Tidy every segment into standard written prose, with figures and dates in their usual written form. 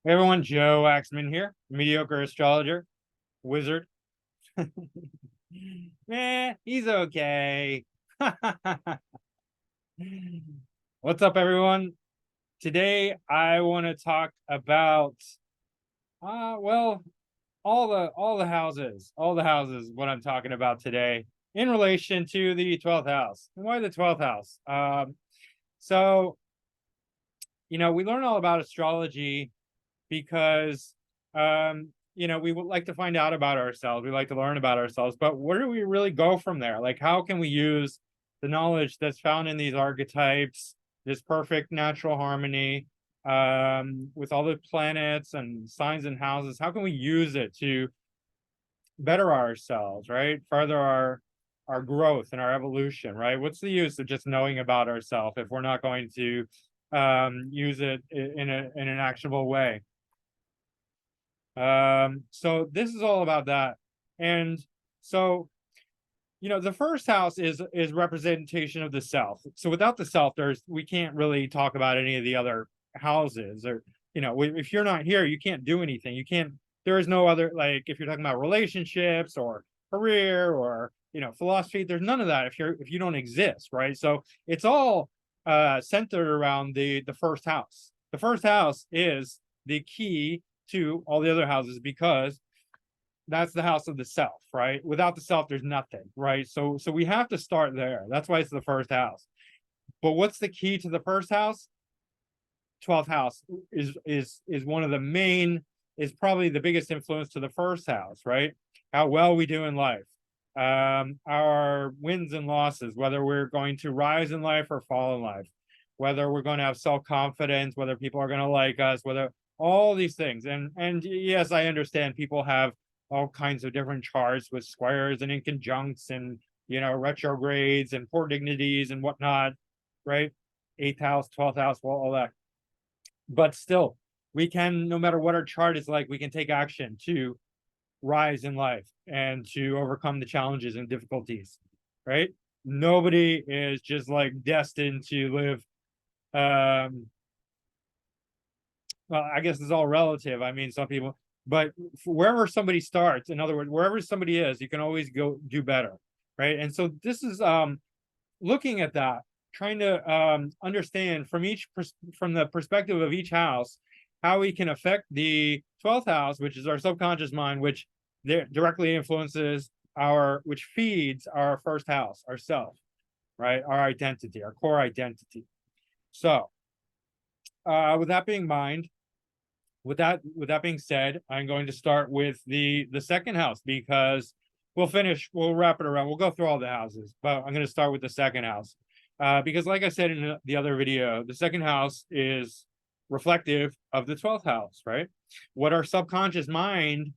Hey everyone, Joe Axman here, mediocre astrologer, wizard. He's okay. What's up, everyone? Today I want to talk about well, all the houses. What I'm talking about today in relation to the 12th house. And why the 12th house? So we learn all about astrology because we would like to find out about ourselves. We like to learn about ourselves, but where do we really go from there? Like, how can we use the knowledge that's found in these archetypes, this perfect natural harmony, with all the planets and signs and houses? How can we use it to better ourselves, right? Further our growth and our evolution, right? What's the use of just knowing about ourselves if we're not going to use it in an actionable way? So this is all about that. And so, the first house is representation of the self. So without the self, we can't really talk about any of the other houses. Or, if you're not here, you can't do anything. You can't, there is no other, like, if you're talking about relationships or career or philosophy, there's none of that if you don't exist, right? So it's all centered around the first house. The first house is the key to all the other houses because that's the house of the self, right? Without the self, there's nothing, right? So we have to start there. That's why it's the first house. But what's the key to the first house? 12th house is one of the main, is probably the biggest influence to the first house, right? How well we do in life, our wins and losses, whether we're going to rise in life or fall in life, whether we're going to have self-confidence, whether people are going to like us, whether all these things. And yes, I understand people have all kinds of different charts with squares and inconjuncts and retrogrades and poor dignities and whatnot, right? Eighth house, 12th house, well, all that. But still, we can, no matter what our chart is like, we can take action to rise in life and to overcome the challenges and difficulties, right? Nobody is just like destined to live. Well, I guess it's all relative. I mean, some people, but wherever somebody starts, in other words, wherever somebody is, you can always go do better, right? And so this is looking at that, trying to understand from the perspective of each house, how we can affect the 12th house, which is our subconscious mind, which directly influences which feeds our first house, our self, right? Our identity, our core identity. So, with that being mind, with that being said, I'm going to start with the second house because we'll wrap it around. We'll go through all the houses, but I'm going to start with the second house. Because like I said in the other video, the second house is reflective of the 12th house, right? What our subconscious mind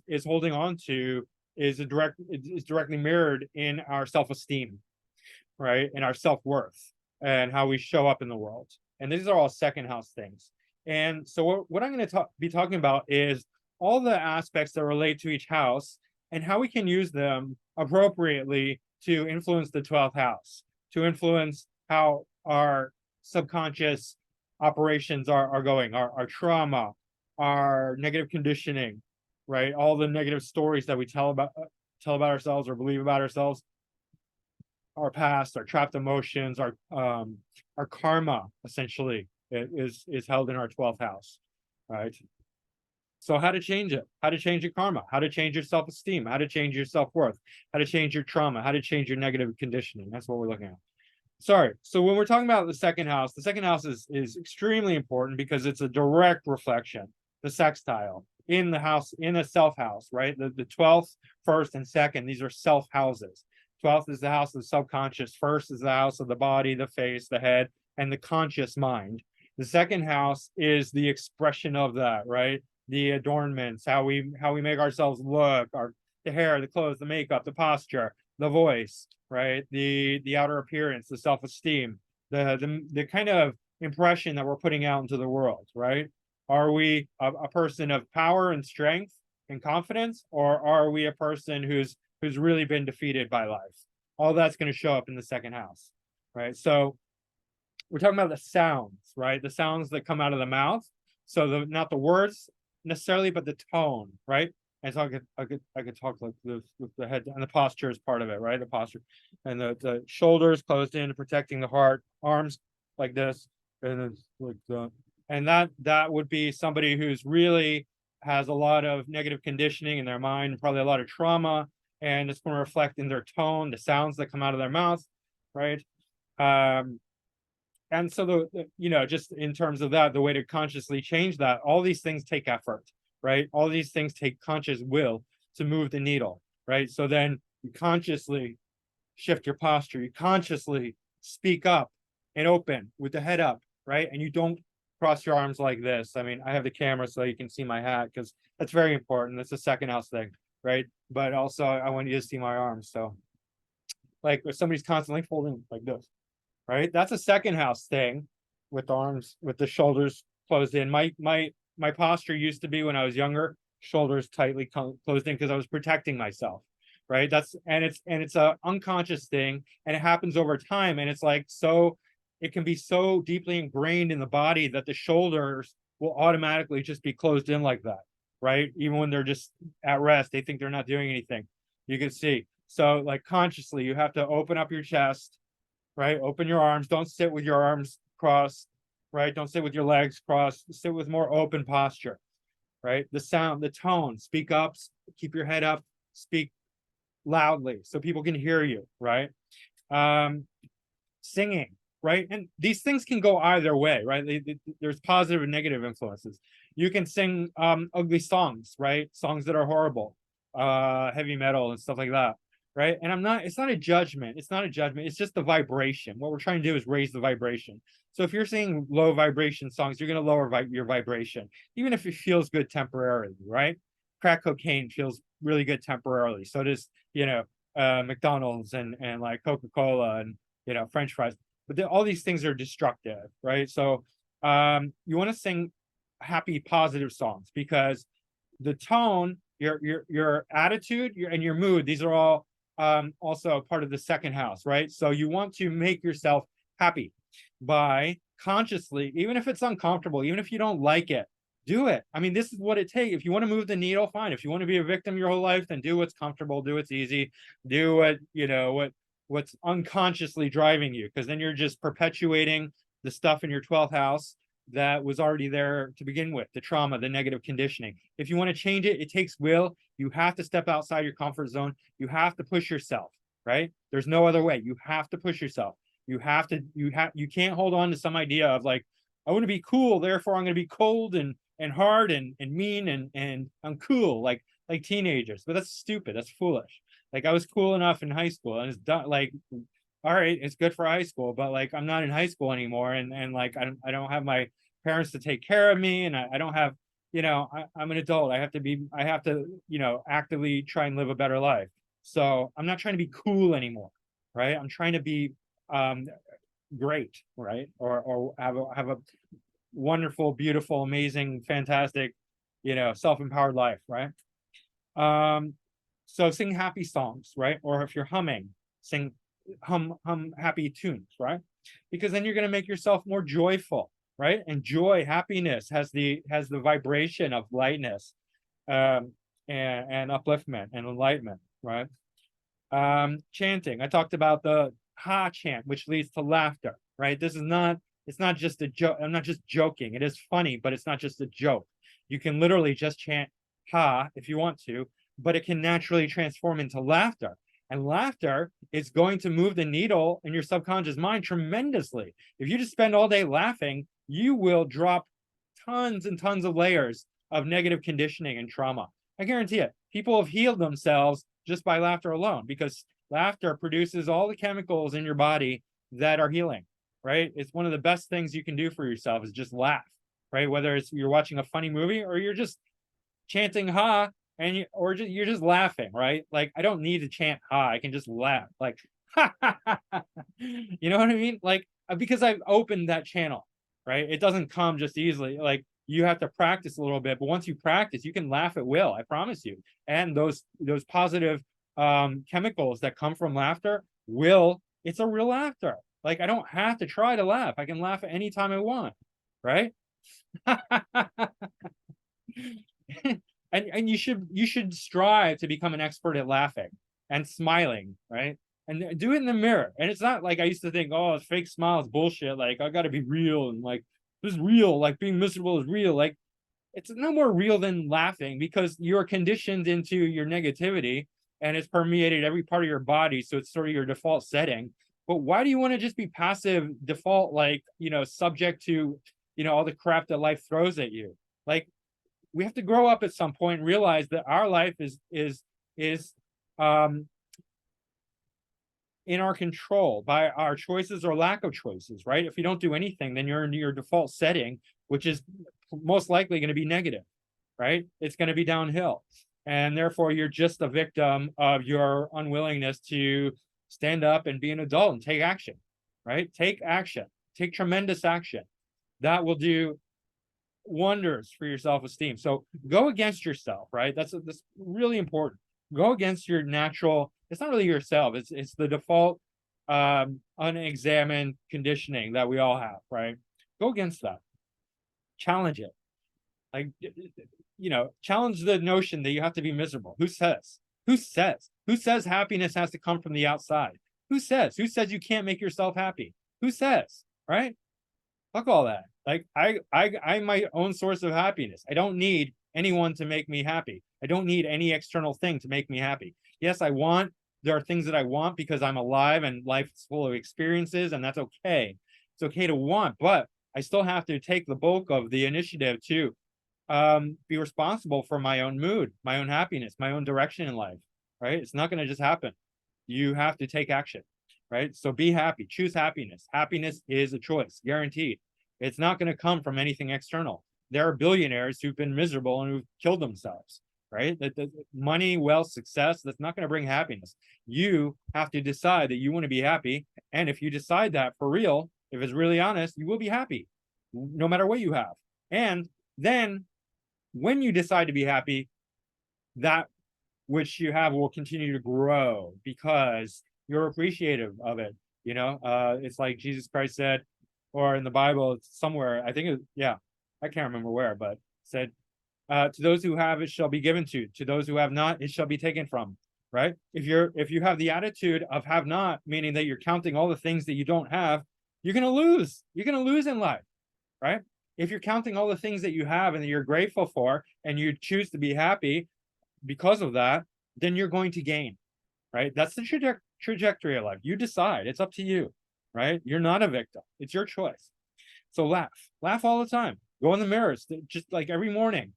is holding on to is directly mirrored in our self-esteem, right? And our self-worth and how we show up in the world. And these are all second house things. And so what I'm going to be talking about is all the aspects that relate to each house and how we can use them appropriately to influence the 12th house, to influence how our subconscious operations are going, our trauma, our negative conditioning, right? All the negative stories that we tell about ourselves or believe about ourselves, our past, our trapped emotions, our karma, essentially, is held in our 12th house, right? So how to change it? How to change your karma? How to change your self-esteem? How to change your self-worth? How to change your trauma? How to change your negative conditioning? That's what we're looking at. Sorry. So when we're talking about the second house is extremely important because it's a direct reflection, the sextile in the house, in a self house, right? The 12th, first, and second, these are self houses. 12th is the house of the subconscious. First is the house of the body, the face, the head, and the conscious mind. The second house is the expression of that, right? The adornments, how we make ourselves look, the hair, the clothes, the makeup, the posture, the voice, right? The outer appearance, the self-esteem, the kind of impression that we're putting out into the world, right? Are we a person of power and strength and confidence, or are we a person who's really been defeated by life? All that's going to show up in the second house, right? So we're talking about the sounds, right? The sounds that come out of the mouth. So not the words necessarily, but the tone, right? And so I could talk like this with the head, and the posture is part of it, right? The posture and the shoulders closed in, protecting the heart, arms like this, and then like the, and that would be somebody who's really has a lot of negative conditioning in their mind, probably a lot of trauma, and it's going to reflect in their tone, the sounds that come out of their mouth, right? Um, and so just in terms of that, the way to consciously change that, all these things take effort, right? All these things take conscious will to move the needle, right? So then you consciously shift your posture, you consciously speak up and open with the head up, right? And you don't cross your arms like this. I mean, I have the camera so you can see my hat, because that's very important. That's a second house thing, right? But also I want you to see my arms. So like if somebody's constantly folding like this, right? That's a second house thing, with arms, with the shoulders closed in. My posture used to be, when I was younger, shoulders tightly closed in, because I was protecting myself, right? It's a unconscious thing, and it happens over time, and it's like, so it can be so deeply ingrained in the body that the shoulders will automatically just be closed in like that, right? Even when they're just at rest, they think they're not doing anything. You can see. So like consciously, you have to open up your chest, right? Open your arms. Don't sit with your arms crossed, right? Don't sit with your legs crossed. Sit with more open posture, right? The sound, the tone, speak up, keep your head up, speak loudly so people can hear you, right? Singing, right? And these things can go either way, right? There's positive and negative influences. You can sing ugly songs, right? Songs that are horrible, heavy metal and stuff like that, right? And it's not a judgment. It's not a judgment. It's just the vibration. What we're trying to do is raise the vibration. So if you're singing low vibration songs, you're going to lower your vibration, even if it feels good temporarily, right? Crack cocaine feels really good temporarily. So does, McDonald's and like Coca-Cola and, French fries. But all these things are destructive, right? So you want to sing happy, positive songs, because the tone, your attitude, and your mood, these are all also part of the second house, right? So you want to make yourself happy by consciously, even if it's uncomfortable, even if you don't like it, do it. I mean, this is what it takes. If you want to move the needle, fine. If you want to be a victim your whole life, then do what's comfortable, do what's easy, do what's unconsciously driving you, because then you're just perpetuating the stuff in your 12th house that was already there to begin with, the trauma, the negative conditioning. If you want to change it, it takes will. You have to step outside your comfort zone. You have to push yourself, right? There's no other way. You have to push yourself. You can't hold on to some idea of like, I want to be cool, therefore I'm going to be cold and hard and mean and I'm cool, like teenagers. But that's stupid. That's foolish. Like I was cool enough in high school, and it's done. Like, all right, it's good for high school, but like I'm not in high school anymore, and like I don't have my parents to take care of me, and I don't have, I'm an adult. I have to actively try and live a better life. So I'm not trying to be cool anymore, right? I'm trying to be great, right? Or have a wonderful, beautiful, amazing, fantastic, self-empowered life, right? So sing happy songs, right? Or if you're humming, hum happy tunes, right? Because then you're going to make yourself more joyful, right? And joy, happiness has the vibration of lightness, and upliftment and enlightenment, right? Chanting. I talked about the ha chant, which leads to laughter, right? It's not just a joke. I'm not just joking. It is funny, but it's not just a joke. You can literally just chant ha if you want to, but it can naturally transform into laughter. And laughter is going to move the needle in your subconscious mind tremendously. If you just spend all day laughing, you will drop tons and tons of layers of negative conditioning and trauma. I guarantee it. People have healed themselves just by laughter alone, because laughter produces all the chemicals in your body that are healing, right? It's one of the best things you can do for yourself is just laugh, right? Whether it's you're watching a funny movie or you're just chanting ha, and you're just laughing, right? Like I don't need to chant ha, I can just laugh, like ha, ha, ha, ha. You know what I mean? Like because I've opened that channel, right? It doesn't come just easily. Like you have to practice a little bit, but once you practice, you can laugh at will. I promise you. And those positive chemicals that come from laughter it's a real laughter. Like I don't have to try to laugh. I can laugh at any time I want, right? And you should strive to become an expert at laughing and smiling, right? And do it in the mirror. And it's not like I used to think, oh, it's fake smile is bullshit. Like I got to be real, and like this is real. Like being miserable is real. Like it's no more real than laughing, because you're conditioned into your negativity and it's permeated every part of your body. So it's sort of your default setting. But why do you want to just be passive default, like, subject to, all the crap that life throws at you? Like, we have to grow up at some point and realize that our life is um in our control by our choices or lack of choices, right? If you don't do anything, then you're in your default setting, which is most likely going to be negative, right? It's going to be downhill. And therefore, you're just a victim of your unwillingness to stand up and be an adult and take action, right? Take action, take tremendous action. That will do wonders for your self-esteem. So go against yourself, right? That's really important. Go against your natural, it's not really yourself, it's the default unexamined conditioning that we all have, right? Go against that. Challenge it. Like, challenge the notion that you have to be miserable. Who says? Who says? Who says happiness has to come from the outside? Who says? Who says you can't make yourself happy? Who says? Right? Fuck all that. Like I'm my own source of happiness. I don't need anyone to make me happy. I don't need any external thing to make me happy. Yes, there are things that I want because I'm alive and life is full of experiences, and that's okay. It's okay to want, but I still have to take the bulk of the initiative to be responsible for my own mood, my own happiness, my own direction in life, right? It's not going to just happen. You have to take action, right? So be happy, choose happiness. Happiness is a choice, guaranteed. It's not going to come from anything external. There are billionaires who've been miserable and who've killed themselves, right? That money, wealth, success, that's not going to bring happiness. You have to decide that you want to be happy. And if you decide that for real, if it's really honest, you will be happy no matter what you have. And then when you decide to be happy, that which you have will continue to grow because you're appreciative of it. It's like Jesus Christ said, or in the Bible, it's somewhere, I think, I can't remember where, but said, to those who have, it shall be given to those who have not, it shall be taken from, right? If you have the attitude of have not, meaning that you're counting all the things that you don't have, you're going to lose. You're going to lose in life, right? If you're counting all the things that you have and that you're grateful for, and you choose to be happy because of that, then you're going to gain, right? That's the trajectory of life. You decide. It's up to you, right? You're not a victim. It's your choice. So laugh all the time. Go in the mirrors, just like every morning.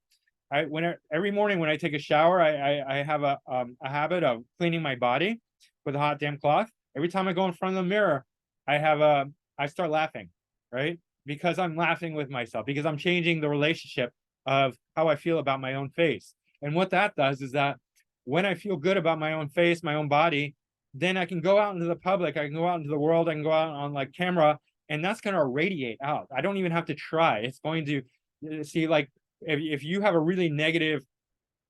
Every morning when I take a shower, I have a habit of cleaning my body with a hot damp cloth. Every time I go in front of the mirror, I start laughing, right? Because I'm laughing with myself, because I'm changing the relationship of how I feel about my own face. And what that does is that when I feel good about my own face, my own body, then I can go out into the public, I can go out into the world, I can go out on like camera, and that's going to radiate out. I don't even have to try. It's going to see, like, if you have a really negative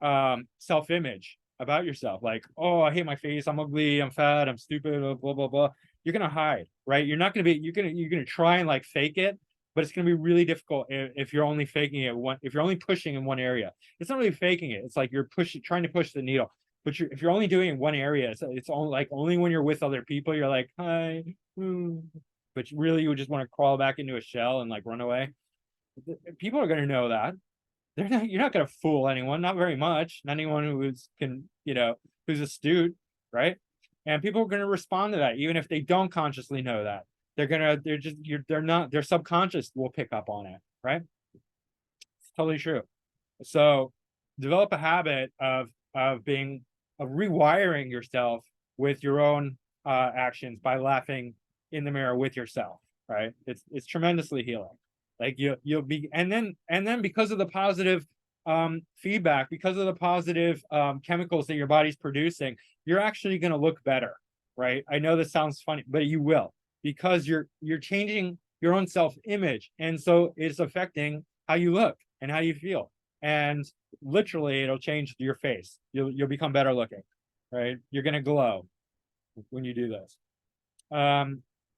self-image about yourself, like, oh, I hate my face, I'm ugly, I'm fat, I'm stupid, blah blah blah, you're gonna hide, right? You're not gonna be, you're gonna try and like fake it, but it's gonna be really difficult if you're only faking it if you're only pushing in one area. It's not really faking it, it's like you're trying to push the needle. But if you're only doing it in one area, it's only when you're with other people, you're like, hi, but really you just want to crawl back into a shell and like run away. People are gonna know that. You're not going to fool anyone, not very much. Not anyone who's astute, right? And people are going to respond to that, even if they don't consciously know that. Their subconscious will pick up on it, right? It's totally true. So develop a habit of rewiring yourself with your own actions by laughing in the mirror with yourself, right? It's tremendously healing. Like you'll be, and then because of the positive feedback, because of the positive chemicals that your body's producing, you're actually going to look better, right? I know this sounds funny, but you will, because you're changing your own self-image, and so it's affecting how you look and how you feel, and literally it'll change your face. You'll become better looking, right? You're going to glow when you do this.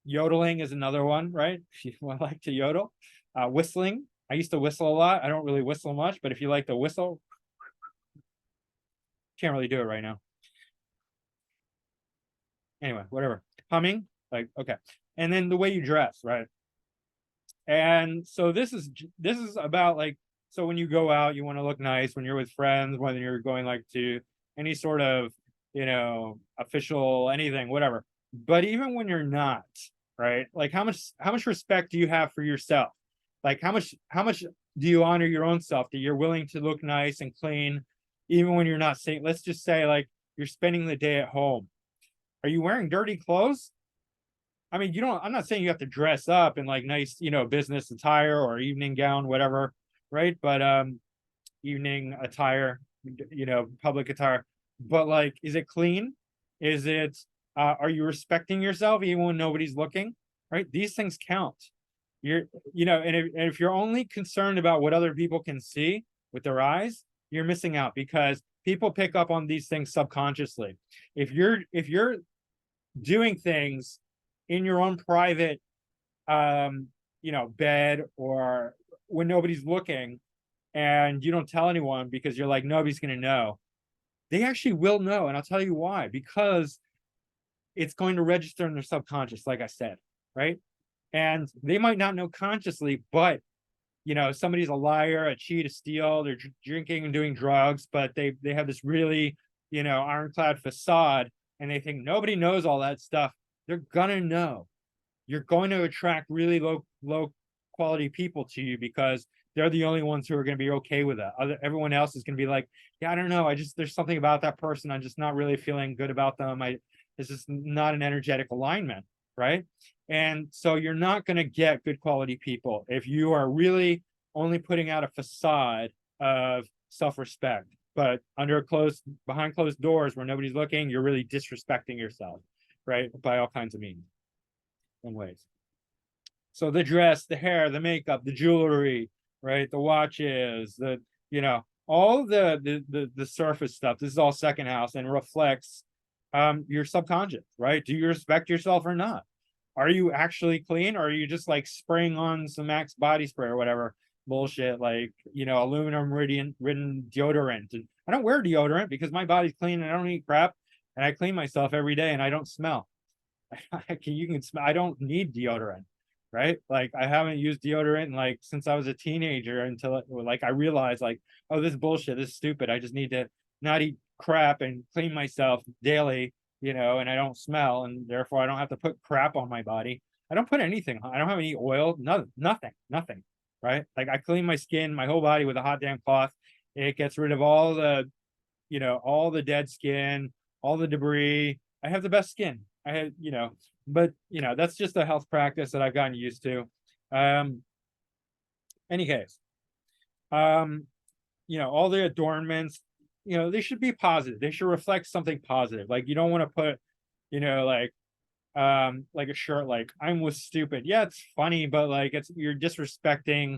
Yodeling is another one, right? If you like to yodel. Whistling, I used to whistle a lot. I don't really whistle much, but if you like to whistle, can't really do it right now. Anyway, whatever. Humming, like, okay. And then the way you dress, right? And so this is about like, so when you go out, you want to look nice when you're with friends, whether you're going like to any sort of, official anything, whatever. But even when you're not, right? Like how much respect do you have for yourself? Like how much do you honor your own self that you're willing to look nice and clean even when you're not saying, let's just say like you're spending the day at home. Are you wearing dirty clothes? I mean, I'm not saying you have to dress up in like nice, business attire or evening gown, whatever, right? But evening attire, public attire. But like, is it clean? Is it are you respecting yourself even when nobody's looking? Right? These things count. You're, and if you're only concerned about what other people can see with their eyes, you're missing out because people pick up on these things subconsciously. If you're doing things in your own private bed or when nobody's looking and you don't tell anyone because you're like nobody's going to know, they actually will know. And I'll tell you why, because it's going to register in their subconscious, like I said, right? And they might not know consciously, but somebody's a liar, a cheat, a steal, they're drinking and doing drugs, but they have this really ironclad facade and they think nobody knows all that stuff. They're gonna know. You're going to attract really low quality people to you because they're the only ones who are going to be okay with that. Everyone else is going to be like, yeah, I don't know, there's something about that person, I'm just not really feeling good about them. It's just not an energetic alignment, right? And so you're not going to get good quality people if you are really only putting out a facade of self-respect, but behind closed doors where nobody's looking, you're really disrespecting yourself, right? By all kinds of means and ways. So the dress, the hair, the makeup, the jewelry, right? The watches, all the surface stuff. This is all second house and reflects your subconscious, right? Do you respect yourself or not? Are you actually clean, or are you just like spraying on some Max body spray or whatever bullshit, like aluminum ridden deodorant? And I don't wear deodorant because my body's clean and I don't eat crap and I clean myself every day and I don't smell. You can smell. I don't need deodorant, right? Like I haven't used deodorant like since I was a teenager until like I realized like, oh, this bullshit, this is stupid. I just need to not eat crap and clean myself daily, and I don't smell, and therefore I don't have to put crap on my body. I don't put anything. I don't have any oil. Nothing. Right? Like I clean my skin, my whole body with a hot damn cloth. It gets rid of all the dead skin, all the debris. I have the best skin. I had, but that's just a health practice that I've gotten used to. Any case, all the adornments, they should be positive. They should reflect something positive. Like you don't want to put, like a shirt like I'm with stupid. Yeah, it's funny, but like you're disrespecting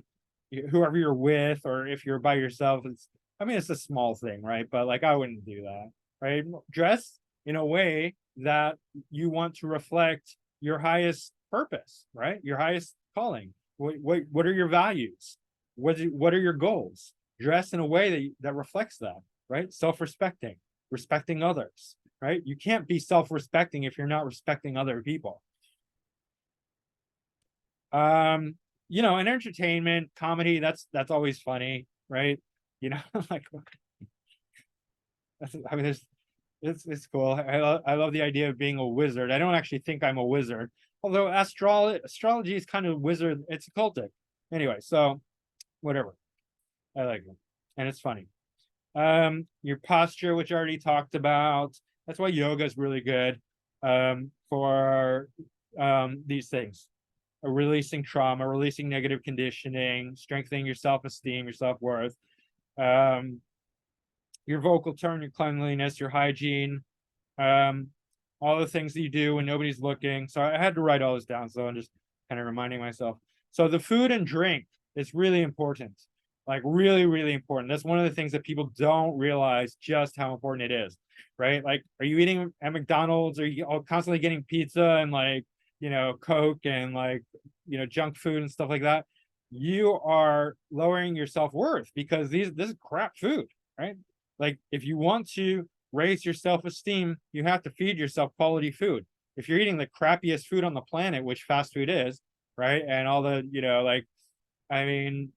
whoever you're with, or if you're by yourself. It's a small thing, right? But like I wouldn't do that, right? Dress in a way that you want to reflect your highest purpose, right? Your highest calling. What are your values? What are your goals? Dress in a way that reflects that, right? Self-respecting, respecting others, right? You can't be self-respecting if you're not respecting other people. And entertainment, comedy, that's always funny, right? Like it's cool. I love the idea of being a wizard. I don't actually think I'm a wizard, although astrology is kind of wizard. It's occultic. Anyway, so whatever. I like it, and it's funny. Your posture, which I already talked about. That's why yoga is really good for these things. Releasing trauma, releasing negative conditioning, strengthening your self-esteem, your self-worth. Your vocal tone, your cleanliness, your hygiene, all the things that you do when nobody's looking. So I had to write all this down, so I'm just kind of reminding myself. So the food and drink is really important, like really, really important. That's one of the things that people don't realize just how important it is, right? Like, are you eating at McDonald's? Are you constantly getting pizza and like, Coke and like, junk food and stuff like that? you are lowering your self-worth, because this is crap food, right? Like, if you want to raise your self-esteem, you have to feed yourself quality food. If you're eating the crappiest food on the planet, which fast food is, right? And all the, like, I mean,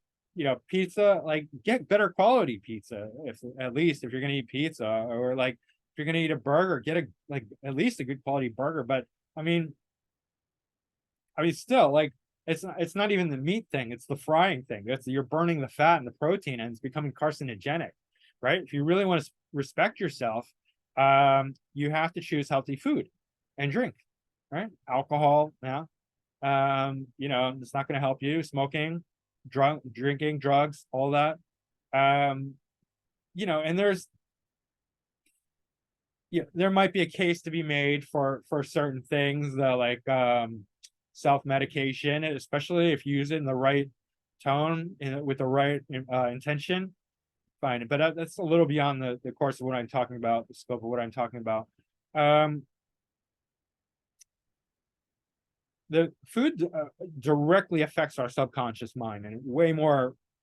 pizza, like, get better quality pizza. If at least if you're gonna eat pizza, or like if you're gonna eat a burger, get a, like, at least a good quality burger. But I mean, still, like, it's not even the meat thing, it's the frying thing. You're burning the fat and the protein, and it's becoming carcinogenic, right? If you really want to respect yourself, you have to choose healthy food and drink, right? Alcohol, yeah. It's not going to help you. Smoking, drinking, drugs, all that. Um, and there might be a case to be made for certain things, that, like, self-medication, especially if you use it in the right tone, with the right intention, fine. But that's a little beyond the course of what I'm talking about, the scope of what I'm talking about. um the food directly affects our subconscious mind, and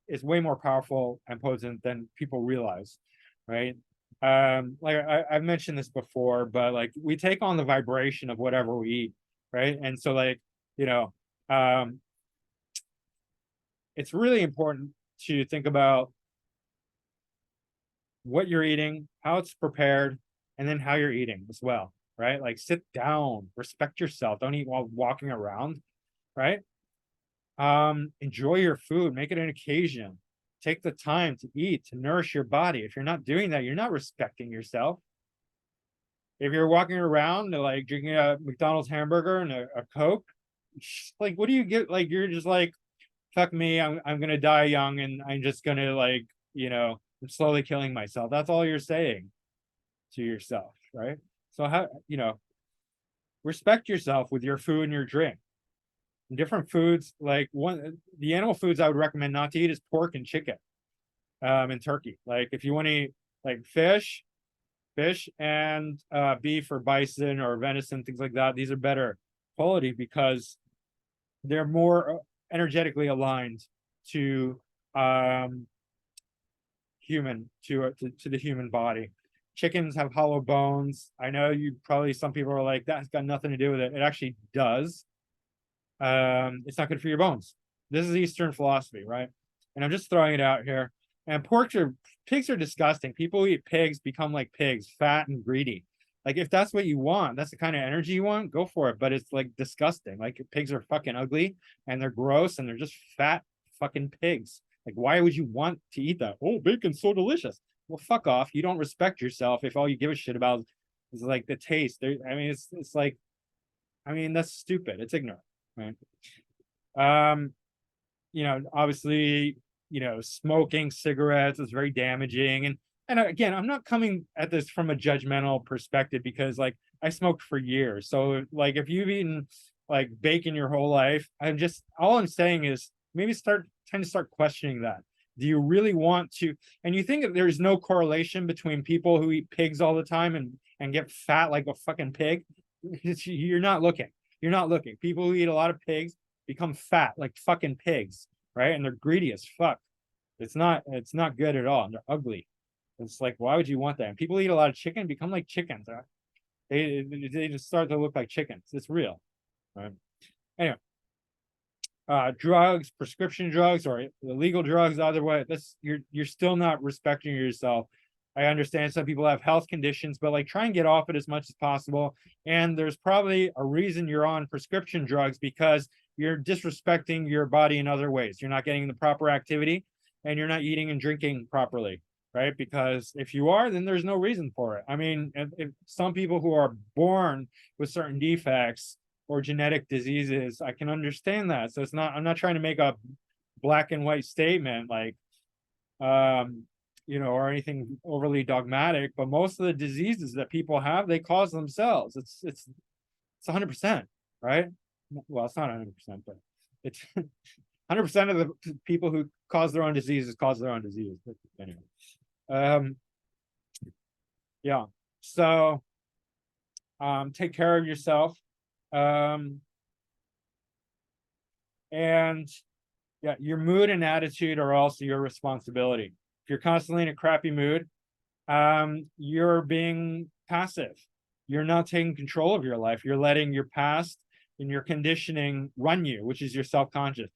is way more powerful and potent than people realize, right? Like, I've mentioned this before, but like, we take on the vibration of whatever we eat, right? And so, like, you know um it's really important to think about what you're eating, how it's prepared, and then how you're eating as well, right? Like, sit down, respect yourself, don't eat while walking around, right? Enjoy your food, make it an occasion. Take the time to eat, to nourish your body. If you're not doing that, you're not respecting yourself. If you're walking around, like, drinking a McDonald's hamburger and a Coke, like, what do you get? Like, you're just like, fuck me, I'm gonna die young, and I'm just gonna, like, I'm slowly killing myself. That's all you're saying to yourself, right? So, how, respect yourself with your food and your drink. Different foods, like, the animal foods I would recommend not to eat is pork and chicken, and turkey. Like, if you want to eat, like, fish and beef or bison or venison, things like that, these are better quality because they're more energetically aligned to human to the human body. Chickens have hollow bones. I know some people are like, that's got nothing to do with it. It actually does. It's not good for your bones. This is Eastern philosophy, right? And I'm just throwing it out here. And pigs are disgusting. People who eat pigs become like pigs, fat and greedy. Like, if that's what you want, that's the kind of energy you want, go for it. But it's, like, disgusting. Like, pigs are fucking ugly, and they're gross, and they're just fat fucking pigs. Like, why would you want to eat that? Oh, bacon's so delicious. Well, fuck off. You don't respect yourself if all you give a shit about is, like, the taste. It's like, that's stupid. It's ignorant, right? Um, Obviously, smoking cigarettes is very damaging. And again, I'm not coming at this from a judgmental perspective, because, like, I smoked for years. So, like, if you've eaten, like, bacon your whole life, all I'm saying is, maybe tend to start questioning that. Do you really want to? And you think that there's no correlation between people who eat pigs all the time and get fat like a fucking pig? You're not looking. You're not looking. People who eat a lot of pigs become fat like fucking pigs, right? And they're greedy as fuck. It's not good at all. And they're ugly. It's like, why would you want that? And people eat a lot of chicken, become like chickens. They just start to look like chickens. It's real, right? Anyway, drugs, prescription drugs, or illegal drugs, either way, you're still not respecting yourself. I understand some people have health conditions, but, like, try and get off it as much as possible. And there's probably a reason you're on prescription drugs, because you're disrespecting your body in other ways. You're not getting the proper activity, and you're not eating and drinking properly, right? Because if you are, then there's no reason for it. If some people who are born with certain defects or genetic diseases, I can understand that. So I'm not trying to make a black and white statement, like, or anything overly dogmatic, but most of the diseases that people have, they cause themselves. It's 100%, right? Well, it's not 100%, but it's 100% of the people who cause their own diseases cause their own disease. But anyway, yeah. So, take care of yourself. And Yeah, your mood and attitude are also your responsibility. If you're constantly in a crappy mood, you're being passive. You're not taking control of your life. You're letting your past and your conditioning run you, which is your subconscious,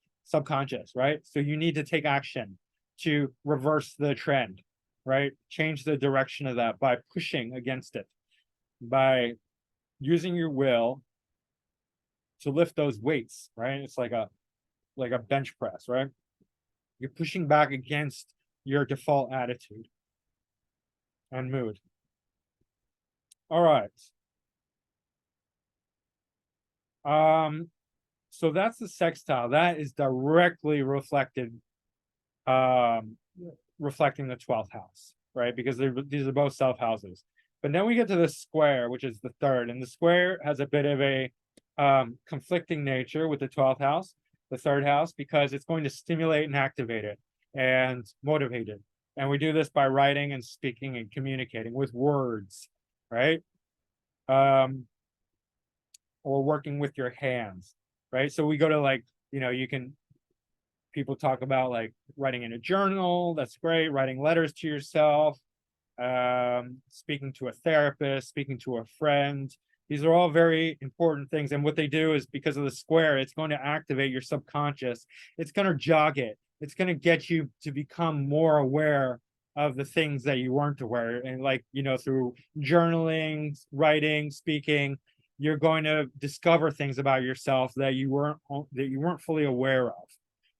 right? So you need to take action to reverse the trend, right? Change the direction of that by pushing against it, by using your will to lift those weights, right? It's like a bench press, right? You're pushing back against your default attitude and mood. All right. So that's the sextile. That is directly um, reflecting the 12th house, right? Because these are both self houses. But then we get to the square, which is the third, and the square has a bit of a conflicting nature with the 12th house, the third house, because it's going to stimulate and activate it and motivate it. And we do this by writing and speaking and communicating with words, right? Um, or working with your hands, right? So we go to like, you can people talk about like writing in a journal, that's great, writing letters to yourself, speaking to a therapist, speaking to a friend. These are all very important things. And what they do is because of the square, it's going to activate your subconscious. It's going to jog it. It's going to get you to become more aware of the things that you weren't aware. And like, through journaling, writing, speaking, you're going to discover things about yourself that you weren't fully aware of,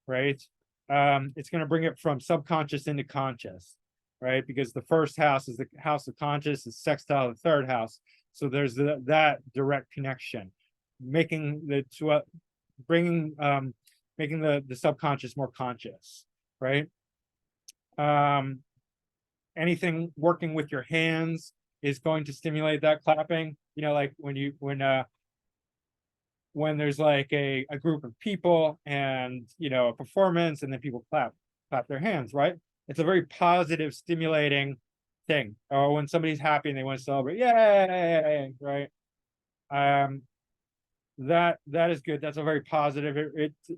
right? It's going to bring it from subconscious into conscious, right? Because the first house is the house of conscious, is sextile the third house. So there's that direct connection, making bringing making the subconscious more conscious, right? Anything working with your hands is going to stimulate that clapping. Like when there's like a group of people and a performance and then people clap their hands, right? It's a very positive, stimulating thing. Or when somebody's happy and they want to celebrate, yay, right? That is good. That's a very positive.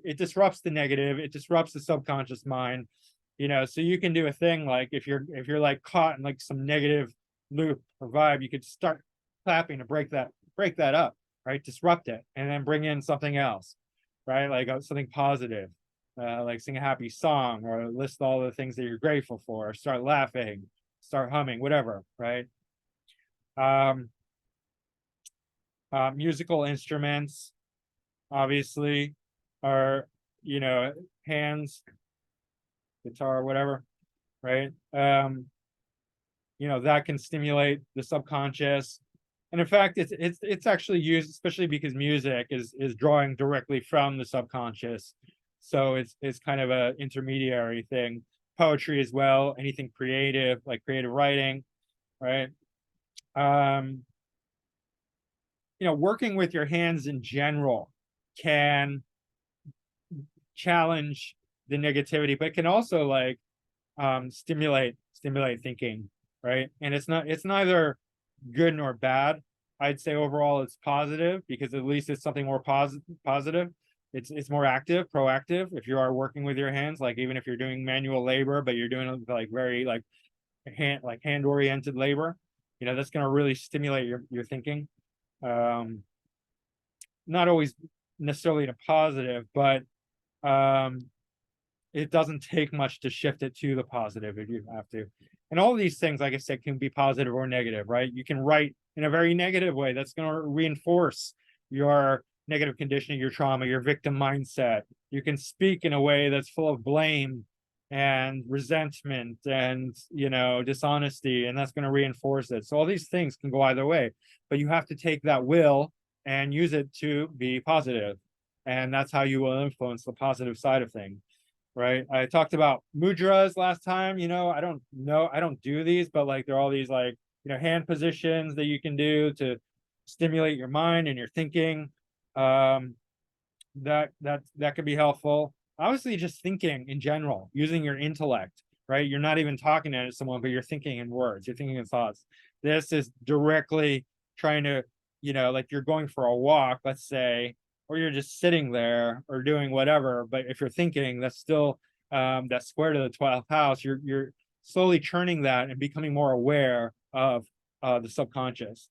It disrupts the negative. It disrupts the subconscious mind. So you can do a thing like if you're like caught in like some negative loop or vibe, you could start clapping to break that up, right? Disrupt it and then bring in something else, right? Like something positive, like sing a happy song or list all the things that you're grateful for, start laughing, start humming, whatever, right? Um, Musical instruments, obviously, are, hands, guitar, whatever, right? That can stimulate the subconscious. And in fact, it's actually used, especially because music is drawing directly from the subconscious. So it's kind of a intermediary thing. Poetry as well, anything creative, like creative writing, right? Working with your hands in general can challenge the negativity, but can also like stimulate thinking, right? And it's neither good nor bad. I'd say overall it's positive because at least it's something more positive. It's more active, proactive. If you are working with your hands, like even if you're doing manual labor, but you're doing like very like hand oriented labor, that's going to really stimulate your thinking. Not always necessarily in a positive, but it doesn't take much to shift it to the positive if you have to. And all of these things, like I said, can be positive or negative, right? You can write in a very negative way that's going to reinforce your negative conditioning, your trauma, your victim mindset. You can speak in a way that's full of blame and resentment and dishonesty, and that's going to reinforce it. So all these things can go either way, but you have to take that will and use it to be positive, and that's how you will influence the positive side of things, right? I talked about mudras last time. I don't do these, but like there are all these like hand positions that you can do to stimulate your mind and your thinking. That could be helpful. Obviously, just thinking in general, using your intellect, right? You're not even talking to someone, but you're thinking in words, you're thinking in thoughts. This is directly trying to, like you're going for a walk, let's say, or you're just sitting there or doing whatever. But if you're thinking, that's still that square to the 12th house. You're slowly churning that and becoming more aware of the subconscious.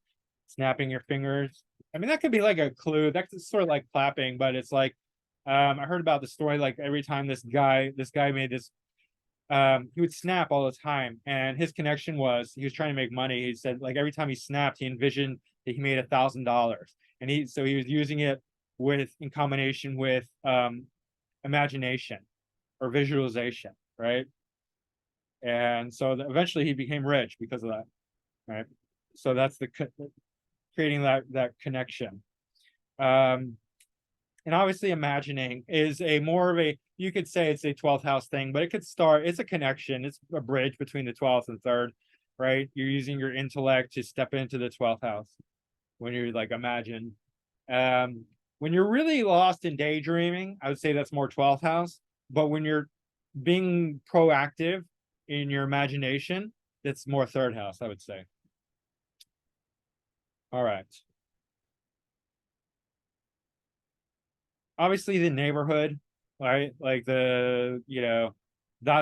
Snapping your fingers. I mean, that could be like a clue. That's sort of like clapping, but it's like I heard about the story. Like every time this guy made this, he would snap all the time, and his connection was he was trying to make money. He said like every time he snapped, he envisioned that he made $1,000, and he was using it in combination with imagination or visualization, right? And so eventually he became rich because of that, right? So that's creating that connection. And obviously imagining is more of a, you could say it's a 12th house thing, but it's a connection. It's a bridge between the 12th and 3rd, right? You're using your intellect to step into the 12th house when you like imagine. When you're really lost in daydreaming, I would say that's more 12th house. But when you're being proactive in your imagination, that's more 3rd house, I would say. All right. Obviously the neighborhood, right? Like that's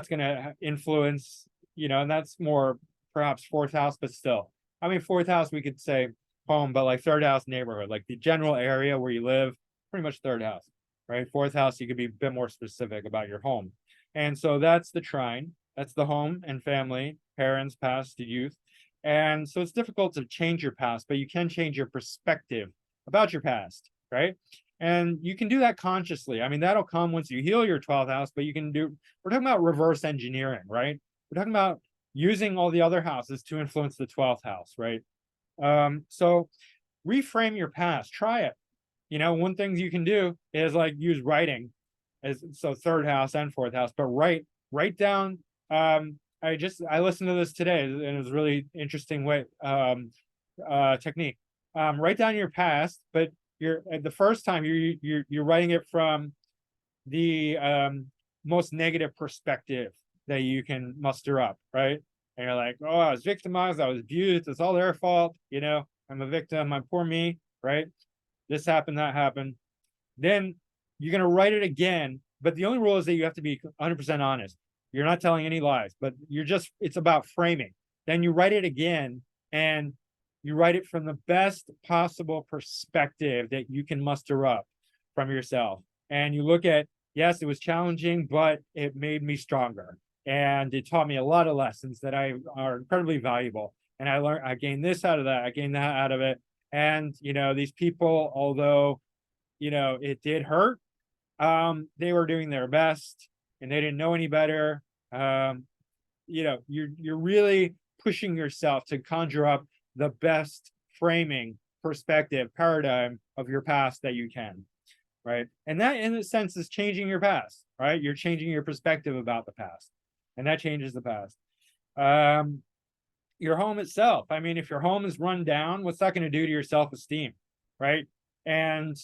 going to influence, and that's more perhaps 4th house, but still, I mean, 4th house, we could say home, but like 3rd house neighborhood, like the general area where you live, pretty much 3rd house, right? 4th house, you could be a bit more specific about your home. And so that's the trine, that's the home and family, parents, past to youth. And so it's difficult to change your past, but you can change your perspective about your past, right? And you can do that consciously. I mean, that'll come once you heal your 12th house, but we're talking about reverse engineering, right? We're talking about using all the other houses to influence the 12th house, right? So reframe your past, try it. One thing you can do is like use writing so 3rd house and 4th house, but write down. I listened to this today and it was really interesting technique. Write down your past, but the first time you're writing it from the most negative perspective that you can muster up, right? And you're like, oh, I was victimized, I was abused, it's all their fault, I'm a victim, my poor me, right? This happened, that happened. Then you're going to write it again, but the only rule is that you have to be 100% honest. You're not telling any lies, but it's about framing. Then you write it again, and you write it from the best possible perspective that you can muster up from yourself. And you look at, yes, it was challenging, but it made me stronger. And it taught me a lot of lessons that are incredibly valuable. And I gained this out of that, I gained that out of it. And, these people, although, it did hurt, they were doing their best and they didn't know any better. You're really pushing yourself to conjure up the best framing, perspective, paradigm of your past that you can, right? And that, in a sense, is changing your past, right? You're changing your perspective about the past, and that changes the past. Your home itself. I mean, if your home is run down, what's that going to do to your self-esteem, right? And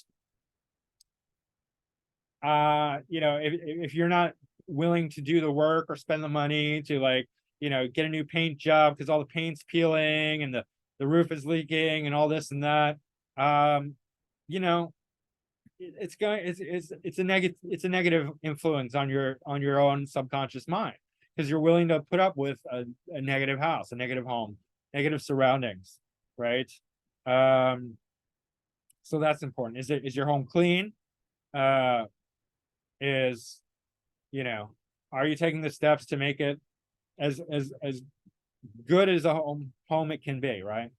if you're not willing to do the work or spend the money to get a new paint job because all the paint's peeling and the roof is leaking and all this and that, it's a negative influence on your own subconscious mind, because you're willing to put up with a negative house, a negative home, negative surroundings, right? So that's important. Is your home clean? Are you taking the steps to make it as good as a home it can be, right?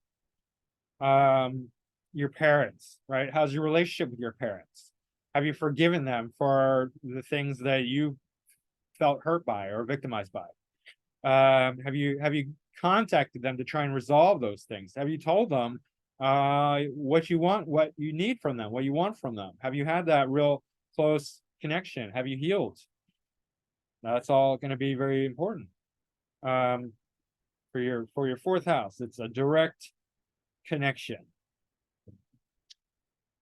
Your parents, right? How's your relationship with your parents? Have you forgiven them for the things that you felt hurt by or victimized by? Have you contacted them to try and resolve those things? Have you told them what you want, what you need from them, what you want from them? Have you had that real close connection? Have you healed? That's all going to be very important for your 4th house. It's a direct connection.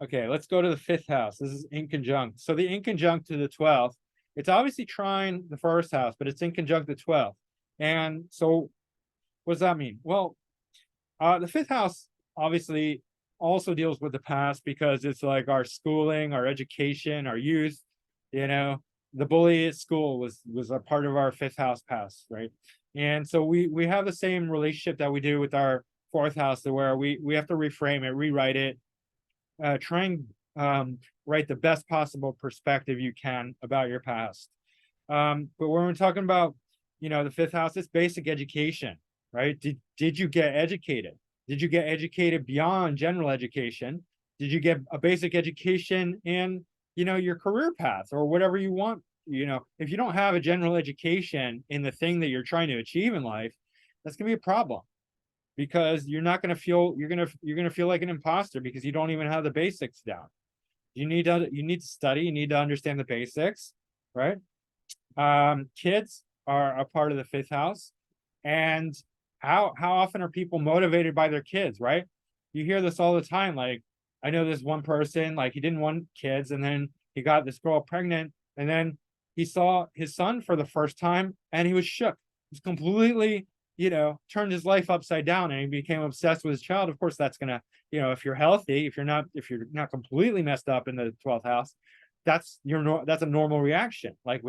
Okay, let's go to the 5th house. This is inconjunct. So the inconjunct to the 12th, it's obviously trine the 1st house, but it's inconjunct the 12th. And so what does that mean? Well, the 5th house, obviously, also deals with the past because it's like our schooling, our education, our youth, you know, the bully at school was a part of our fifth house past, right? And so we have the same relationship that we do with our fourth house, to where we have to reframe it, rewrite it, try and write the best possible perspective you can about your past. But when we're talking about, the fifth house, it's basic education, right? Did you get educated? Did you get educated beyond general education? Did you get a basic education in, your career path or whatever you want? If you don't have a general education in the thing that you're trying to achieve in life, that's gonna be a problem, because you're not going to feel you're going to feel like an imposter because you don't even have the basics down. You need to study, you need to understand the basics, right? Kids are a part of the fifth house. And how often are people motivated by their kids, right? You hear this all the time. Like, I know this one person, like, he didn't want kids, and then he got this girl pregnant, and then he saw his son for the first time and he was shook. He was completely, turned his life upside down, and he became obsessed with his child. Of course, that's gonna, if you're healthy, if you're not completely messed up in the 12th house, that's a normal reaction. Like,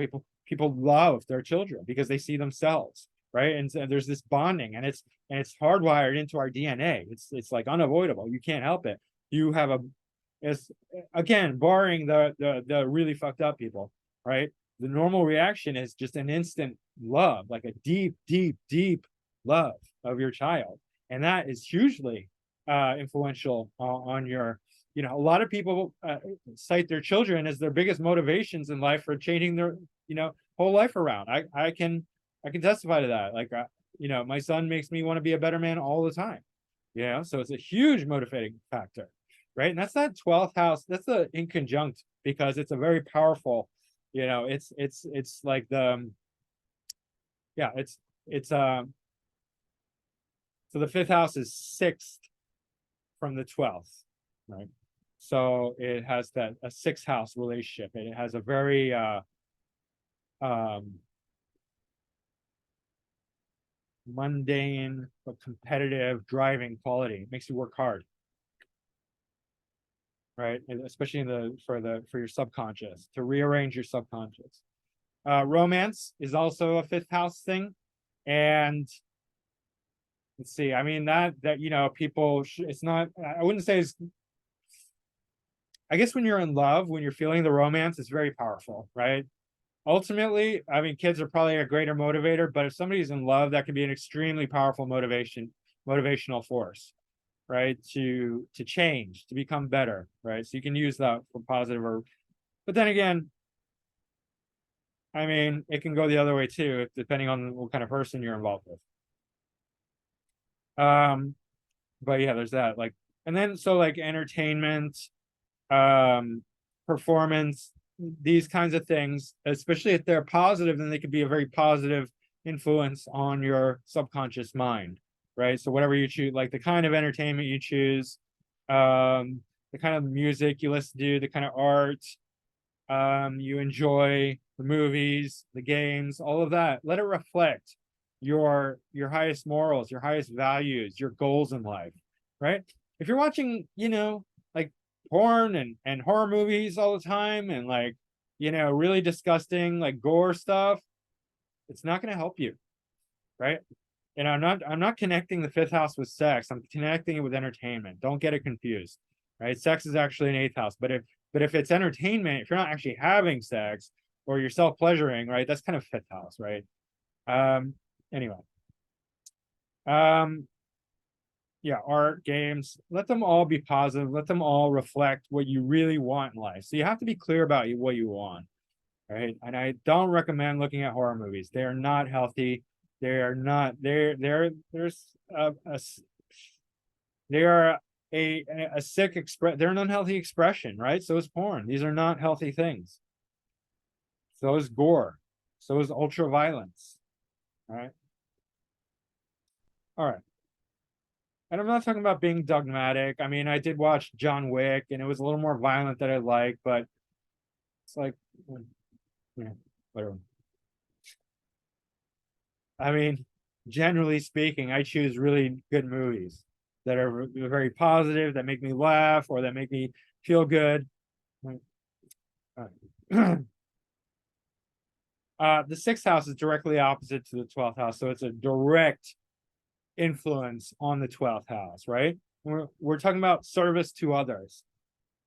people love their children because they see themselves, right? And so there's this bonding, and it's hardwired into our DNA. It's like unavoidable. You can't help it. You have it's, again, barring the really fucked up people, right? The normal reaction is just an instant love, like a deep, deep, deep love of your child. And that is hugely influential on your, a lot of people cite their children as their biggest motivations in life for changing their, whole life around. I can testify to that. Like, my son makes me want to be a better man all the time. So it's a huge motivating factor, right? And that's that 12th house. That's the in conjunct, because it's a very powerful, it's like the, yeah, it's so the fifth house is sixth from the 12th, right? So it has that a sixth house relationship, and it has a very mundane but competitive driving quality. It makes you work hard, right? And especially for your subconscious, to rearrange your subconscious. Romance is also a fifth house thing. And let's see, I mean, that people it's not, I wouldn't say it's, I guess when you're in love, when you're feeling the romance, it's very powerful, right? Ultimately, I mean, kids are probably a greater motivator, but if somebody's in love, that can be an extremely powerful motivational force, right? To change, to become better, right? So you can use that for positive, but then again, I mean, it can go the other way too, depending on what kind of person you're involved with. But yeah, there's that. Like, and then so like entertainment, performance, these kinds of things, especially if they're positive, then they could be a very positive influence on your subconscious mind, right? So whatever you choose, like the kind of entertainment you choose, the kind of music you listen to, the kind of art you enjoy, the movies, the games, all of that, let it reflect your highest morals, your highest values, your goals in life, right? If you're watching, like porn and horror movies all the time, and like, really disgusting, like gore stuff, it's not going to help you, right? And I'm not connecting the fifth house with sex. I'm connecting it with entertainment. Don't get it confused, right? Sex is actually an eighth house, but if it's entertainment, if you're not actually having sex or you're self-pleasuring, right, that's kind of fifth house, right? Anyway, yeah, art, games, let them all be positive, let them all reflect what you really want in life. So you have to be clear about what you want, right? And I don't recommend looking at horror movies. They are not healthy. They're not, there's they are a sick they're an unhealthy expression, right? So is porn. These are not healthy things. So is gore. So is ultra violence. All right. All right. And I'm not talking about being dogmatic. I mean, I did watch John Wick, and it was a little more violent than I like, but it's like, yeah, whatever. I mean, generally speaking, I choose really good movies that are very positive, that make me laugh, or that make me feel good. The sixth house is directly opposite to the 12th house, so it's a direct influence on the 12th house, right? We're talking about service to others,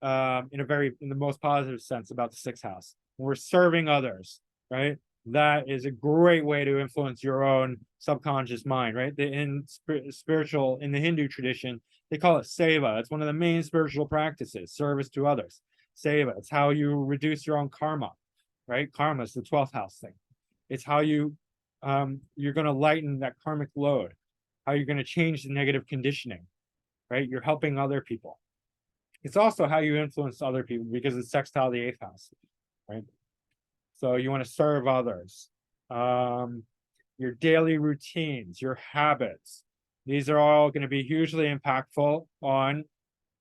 in the most positive sense about the sixth house. We're serving others, right? That is a great way to influence your own subconscious mind, right? In the Hindu tradition, they call it seva. It's one of the main spiritual practices, service to others. Seva. It's how you reduce your own karma, right? Karma is the 12th house thing. It's how you're going to lighten that karmic load, how you're going to change the negative conditioning, right? You're helping other people. It's also how you influence other people because it's sextile the 8th house, right? So you want to serve others. Your daily routines, your habits, these are all going to be hugely impactful on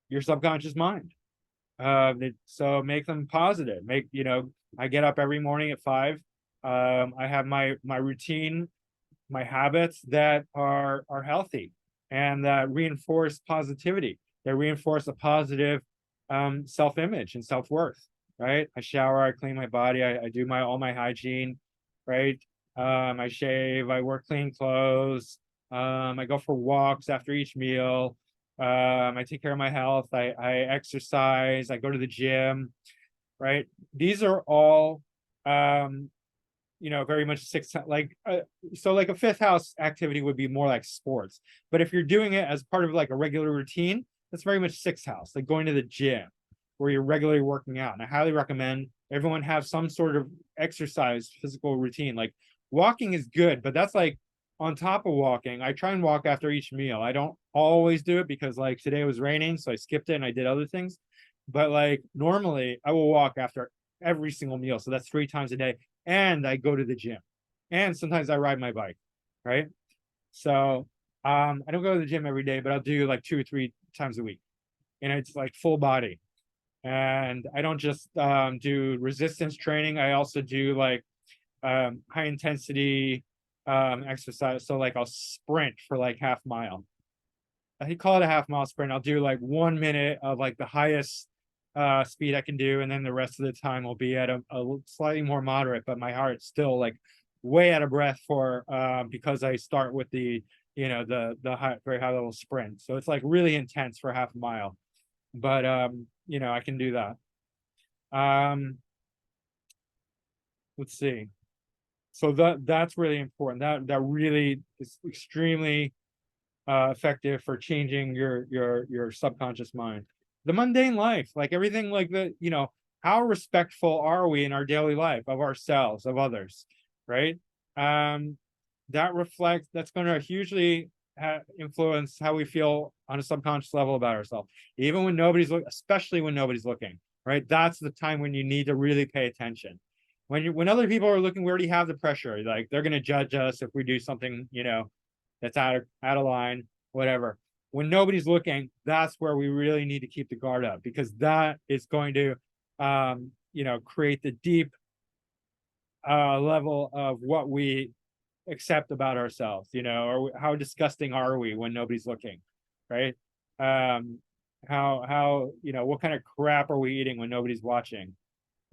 your subconscious mind. So make them positive. I get up every morning at 5. I have my routine, my habits that are healthy and that reinforce positivity. They reinforce a positive self-image and self-worth, right? I shower, I clean my body, I do all my hygiene, right? I shave, I wear clean clothes, I go for walks after each meal, I take care of my health, I exercise, I go to the gym, right? These are all very much so like a fifth house activity would be more like sports. But if you're doing it as part of like a regular routine, that's very much sixth house, like going to the gym where you're regularly working out. And I highly recommend everyone have some sort of exercise physical routine. Like walking is good, but that's like on top of walking. I try and walk after each meal. I don't always do it because like today it was raining, so I skipped it and I did other things. But like normally I will walk after every single meal. So that's 3 times a day. And I go to the gym. And sometimes I ride my bike, right? So I don't go to the gym every day, but I'll do like 2 or 3 times a week. And it's like full body. And I don't just do resistance training. I also do like high intensity exercise. So like I'll sprint for like half mile. I call it a half mile sprint. I'll do like 1 minute of like the highest speed I can do, and then the rest of the time will be at a slightly more moderate, but my heart's still like way out of breath for because I start with the very high level sprint. So it's like really intense for half a mile. But I can do that. Let's see. So that's really important. That really is extremely effective for changing your subconscious mind. The mundane life, like everything, like how respectful are we in our daily life of ourselves, of others, right? That's going to hugely influence how we feel on a subconscious level about ourselves, even when nobody's looking, especially when nobody's looking, right? That's the time when you need to really pay attention. When other people are looking, we already have the pressure. Like they're going to judge us if we do something, that's out of line, whatever. When nobody's looking, that's where we really need to keep the guard up, because that is going to, create the deep level of what we accept about ourselves, or how disgusting are we when nobody's looking, right? How what kind of crap are we eating when nobody's watching?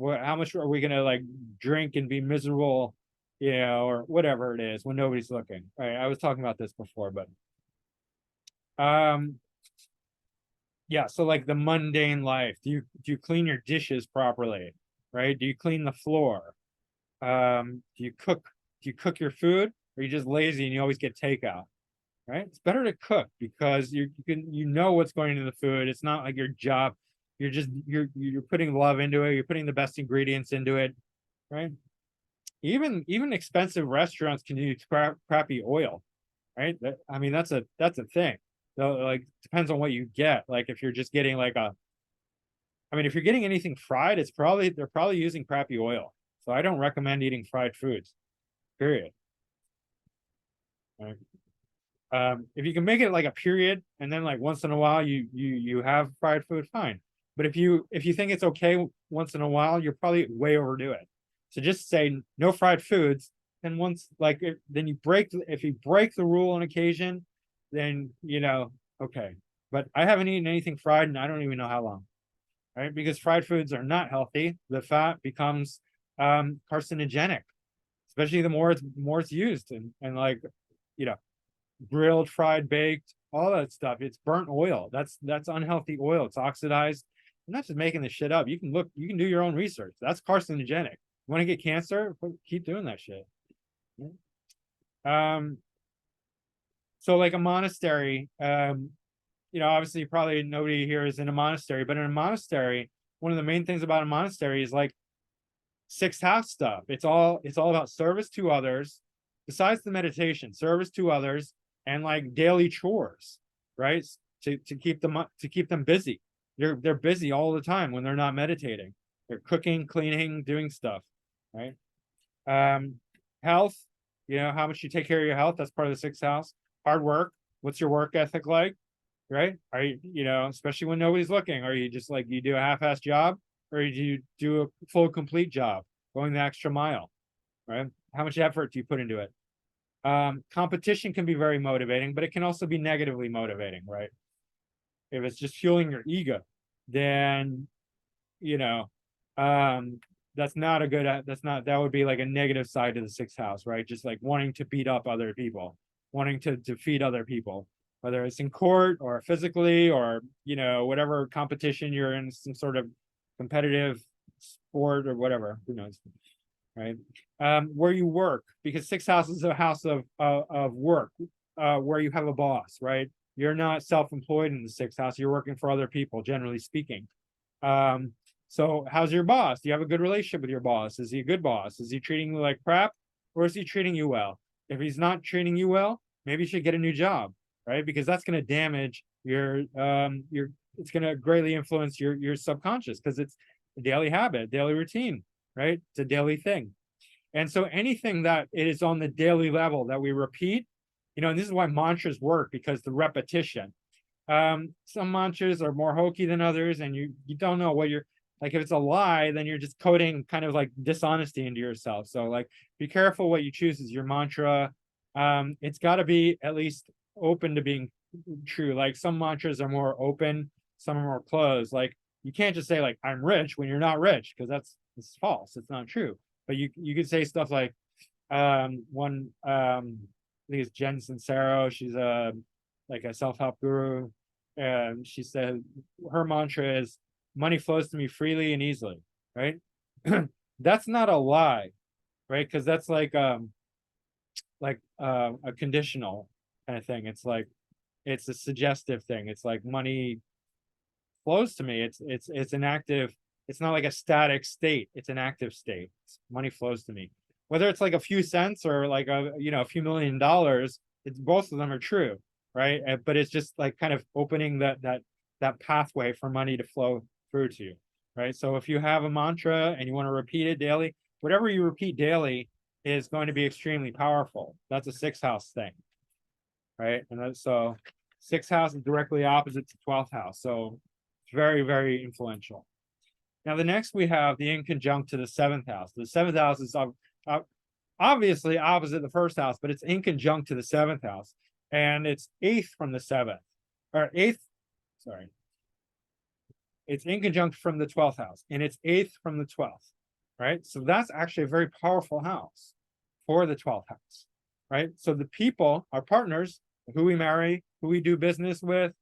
How much are we gonna like drink and be miserable, or whatever it is when nobody's looking, right? I was talking about this before, but yeah, so like the mundane life, do you clean your dishes properly, right? Do you clean the floor? Do you cook your food, or are you just lazy and you always get takeout, right? It's better to cook because you know what's going into the food. It's not like your job. You're putting love into it. You're putting the best ingredients into it, right? Even expensive restaurants can use crappy oil, right? That's a thing. So like depends on what you get. Like if you're just getting if you're getting anything fried, they're probably using crappy oil. So I don't recommend eating fried foods, period. Right? If you can make it like a period, and then like once in a while you have fried food, fine. But if you think it's okay once in a while, you're probably way overdo it. So just say no fried foods. And then if you break the rule on occasion, then Okay, but I haven't eaten anything fried and I don't even know how long, right? Because fried foods are not healthy. The fat becomes carcinogenic, especially the more it's used, and like, you know, grilled, fried, baked, all that stuff. It's burnt oil. That's unhealthy oil. It's oxidized. I'm not just making this shit up. You can do your own research. That's carcinogenic. You want to get cancer? Keep doing that shit. Um, so like a monastery, obviously probably nobody here is in a monastery, but in a monastery, one of the main things about a monastery is like sixth house stuff. It's all about service to others, besides the meditation, service to others, and like daily chores, right? To keep them busy. They're busy all the time when they're not meditating. They're cooking, cleaning, doing stuff, right? Um, Health, how much you take care of your health, that's part of the sixth house. Hard work, what's your work ethic like, right? Are especially when nobody's looking, are you just like you do a half-ass job, or do you do a full complete job, going the extra mile, right? How much effort do you put into it? Competition can be very motivating, but it can also be negatively motivating, right? If it's just fueling your ego, then you know that's not a good that would be like a negative side to the sixth house, right? Just like wanting to beat up other people, wanting to defeat other people, whether it's in court or physically, or whatever competition you're in, some sort of competitive sport or whatever, who knows, right? Where you work, because sixth house is a house of work, where you have a boss, right? You're not self-employed in the sixth house, you're working for other people, generally speaking. So how's your boss? Do you have a good relationship with your boss? Is he a good boss? Is he treating you like crap, or is he treating you well? If he's not treating you well, maybe you should get a new job, right? Because that's going to damage it's going to greatly influence your subconscious, because it's a daily habit, daily routine, right? It's a daily thing. And so anything that it is on the daily level that we repeat, and this is why mantras work, because the repetition. Some mantras are more hokey than others, and you don't know what you're like. If it's a lie, then you're just coding kind of like dishonesty into yourself. So like, be careful what you choose as your mantra. It's got to be at least open to being true. Like some mantras are more open, some are more closed. Like you can't just say like I'm rich when you're not rich, because it's false. It's not true. But you could say stuff like one I think it's Jen Sincero. She's a like a self-help guru, and she said her mantra is money flows to me freely and easily, right? That's not a lie, right? Because that's like a conditional kind of thing. It's like it's a suggestive thing. It's like money flows to me. It's an active, it's not like a static state, it's an active state. Money flows to me, whether it's like a few cents or like a few $1,000,000. It's both of them are true, right? But it's just like kind of opening that pathway for money to flow through to you, right? So if you have a mantra and you want to repeat it daily, whatever you repeat daily is going to be extremely powerful. That's a sixth house thing, right? And so sixth house is directly opposite to 12th house, so it's very, very influential. Now the next we have the inconjunct to the seventh house. The seventh house is obviously opposite the first house, but it's inconjunct to the seventh house, and it's eighth from the seventh, or eighth, sorry. It's inconjunct from the 12th house, and it's eighth from the 12th, right? So that's actually a very powerful house for the 12th house, right? So the people, our partners, who we marry, who we do business with,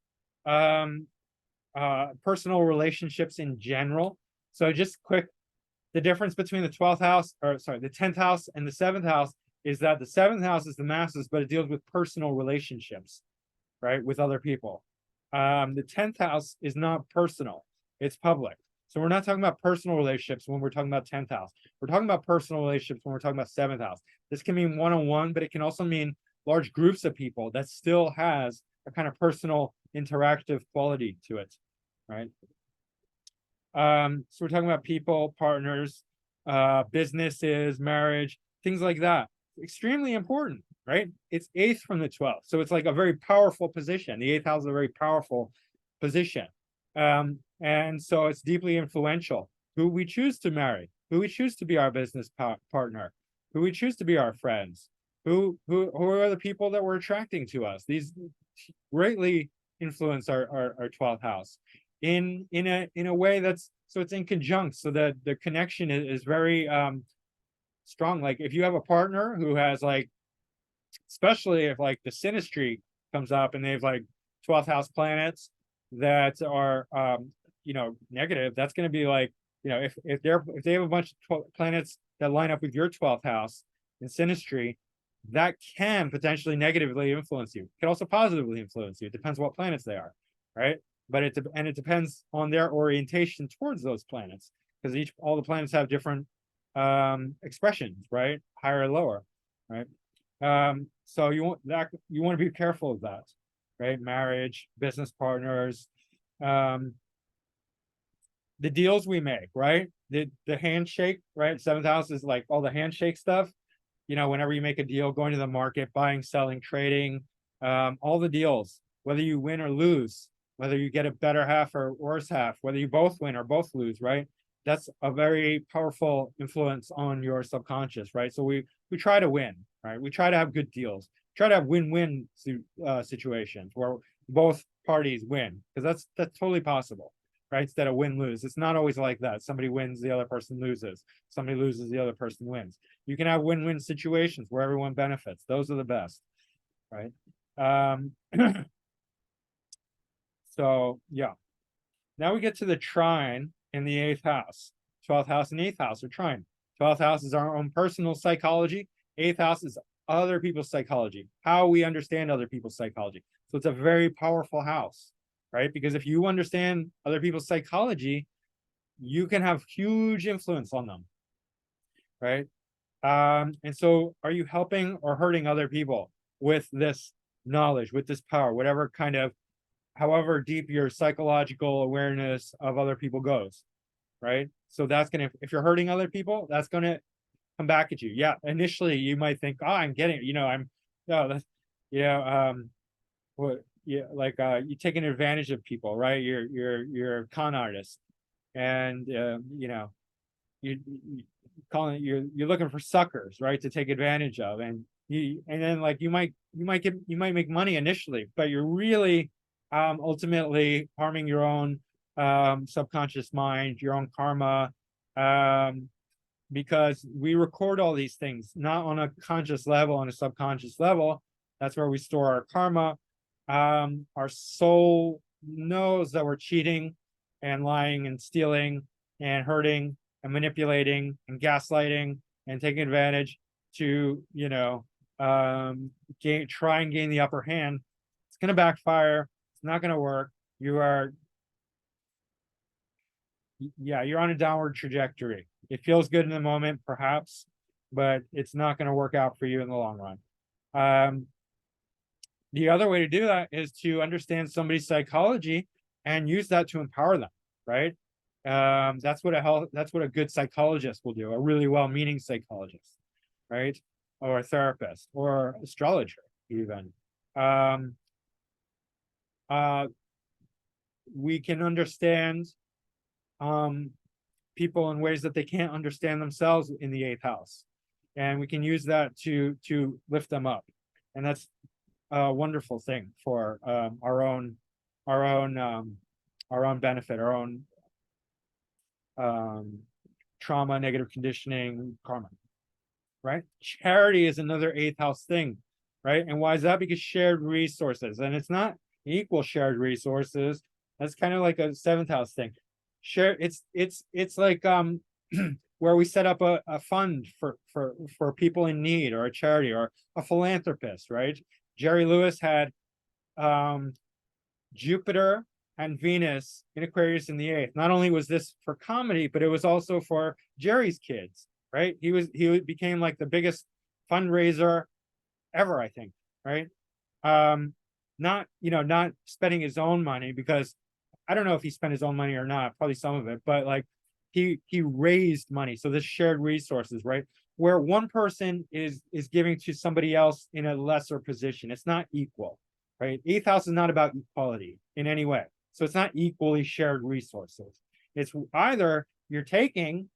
personal relationships in general. So just quick, the difference between the 12th house, or sorry, the 10th house and the 7th house is that the 7th house is the masses, but it deals with personal relationships, right, with other people. The 10th house is not personal, it's public. So we're not talking about personal relationships when we're talking about 10th house. We're talking about personal relationships when we're talking about 7th house. This can mean one-on-one, but it can also mean large groups of people that still has a kind of personal interactive quality to it, right? So we're talking about people, partners, businesses, marriage, things like that. Extremely important, right? It's eighth from the 12th. So it's like a very powerful position. The eighth house is a very powerful position. And so it's deeply influential. Who we choose to marry, who we choose to be our business partner, who we choose to be our friends, who are the people that we're attracting to us. These greatly influence our 12th house in a way that's so it's in conjunct, so that the connection is very strong. Like if you have a partner who has like, especially if like the synastry comes up and they have like 12th house planets that are negative, that's going to be like, if they have a bunch of planets that line up with your 12th house in synastry, that can potentially negatively influence you. It can also positively influence you. It depends what planets they are, right? But it depends on their orientation towards those planets, because all the planets have different expressions, right? Higher and lower, right? So you want to be careful of that, right? Marriage, business partners, the deals we make, right? The handshake, right? 7th house is like all the handshake stuff. Whenever you make a deal, going to the market, buying, selling, trading, all the deals, whether you win or lose, whether you get a better half or worse half, whether you both win or both lose, right? That's a very powerful influence on your subconscious, right? So we try to win, right? We try to have good deals, try to have win-win situations where both parties win, because that's totally possible, right? Instead of win-lose. It's not always like that. Somebody wins, the other person loses. Somebody loses, the other person wins. You can have win-win situations where everyone benefits. Those are the best, right? So yeah. Now we get to the trine in the 8th house. 12th house and 8th house are trine. 12th house is our own personal psychology. 8th house is other people's psychology, how we understand other people's psychology. So it's a very powerful house, right? Because if you understand other people's psychology, you can have huge influence on them, right? And so are you helping or hurting other people with this knowledge, with this power, whatever kind of, however deep your psychological awareness of other people goes, right? So that's going to, if you're hurting other people, that's going to come back at you. Yeah, initially you might think, oh, I'm getting, I'm, no, that's, what, yeah, like you're taking advantage of people, right? You're a con artist, and you calling you're looking for suckers, right, to take advantage of, and then like you might make money initially, but you're really ultimately harming your own subconscious mind, your own karma, because we record all these things not on a conscious level, on a subconscious level. That's where we store our karma. Our soul knows that we're cheating and lying and stealing and hurting and manipulating and gaslighting and taking advantage to try and gain the upper hand. It's going to backfire. It's not going to work. You're on a downward trajectory. It feels good in the moment, perhaps, but it's not going to work out for you in the long run. The other way to do that is to understand somebody's psychology and use that to empower them, right? That's what a good psychologist will do, a really well-meaning psychologist, right? Or a therapist or astrologer, even. We can understand people in ways that they can't understand themselves in the 8th house, and we can use that to lift them up, and that's a wonderful thing for our own benefit, our own trauma, negative conditioning, karma, right? Charity is another 8th house thing, right? And why is that? Because shared resources, and it's not equal shared resources. That's kind of like a 7th house thing. It's like where we set up a fund for people in need, or a charity, or a philanthropist, right? Jerry Lewis had Jupiter and Venus in Aquarius in the 8th. Not only was this for comedy, but it was also for Jerry's kids, right? He became like the biggest fundraiser ever, I think, right? Not spending his own money, because I don't know if he spent his own money or not, probably some of it, but like he raised money. So this shared resources, right? Where one person is giving to somebody else in a lesser position. It's not equal, right? 8th house is not about equality in any way. So it's not equally shared resources. It's either you're taking,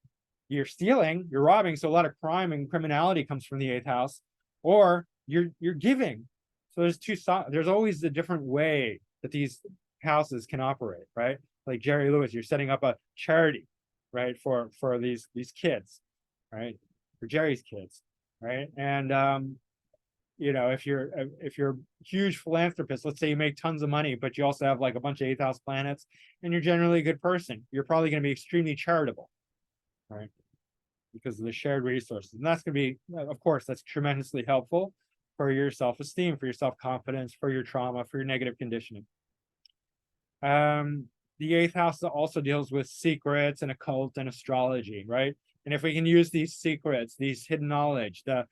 you're stealing, you're robbing. So a lot of crime and criminality comes from the 8th house, or you're giving. So there's always a different way that these houses can operate, right? Like Jerry Lewis, you're setting up a charity, right, for these kids, right, for Jerry's kids, right? And you know, if you're a huge philanthropist, let's say you make tons of money, but you also have like a bunch of eighth house planets, and you're generally a good person, you're probably going to be extremely charitable, right? Because of the shared resources. And that's going to be, of course, that's tremendously helpful for your self-esteem, for your self-confidence, for your trauma, for your negative conditioning. The eighth house also deals with secrets and occult and astrology, right? And if we can use these secrets, these hidden knowledge, the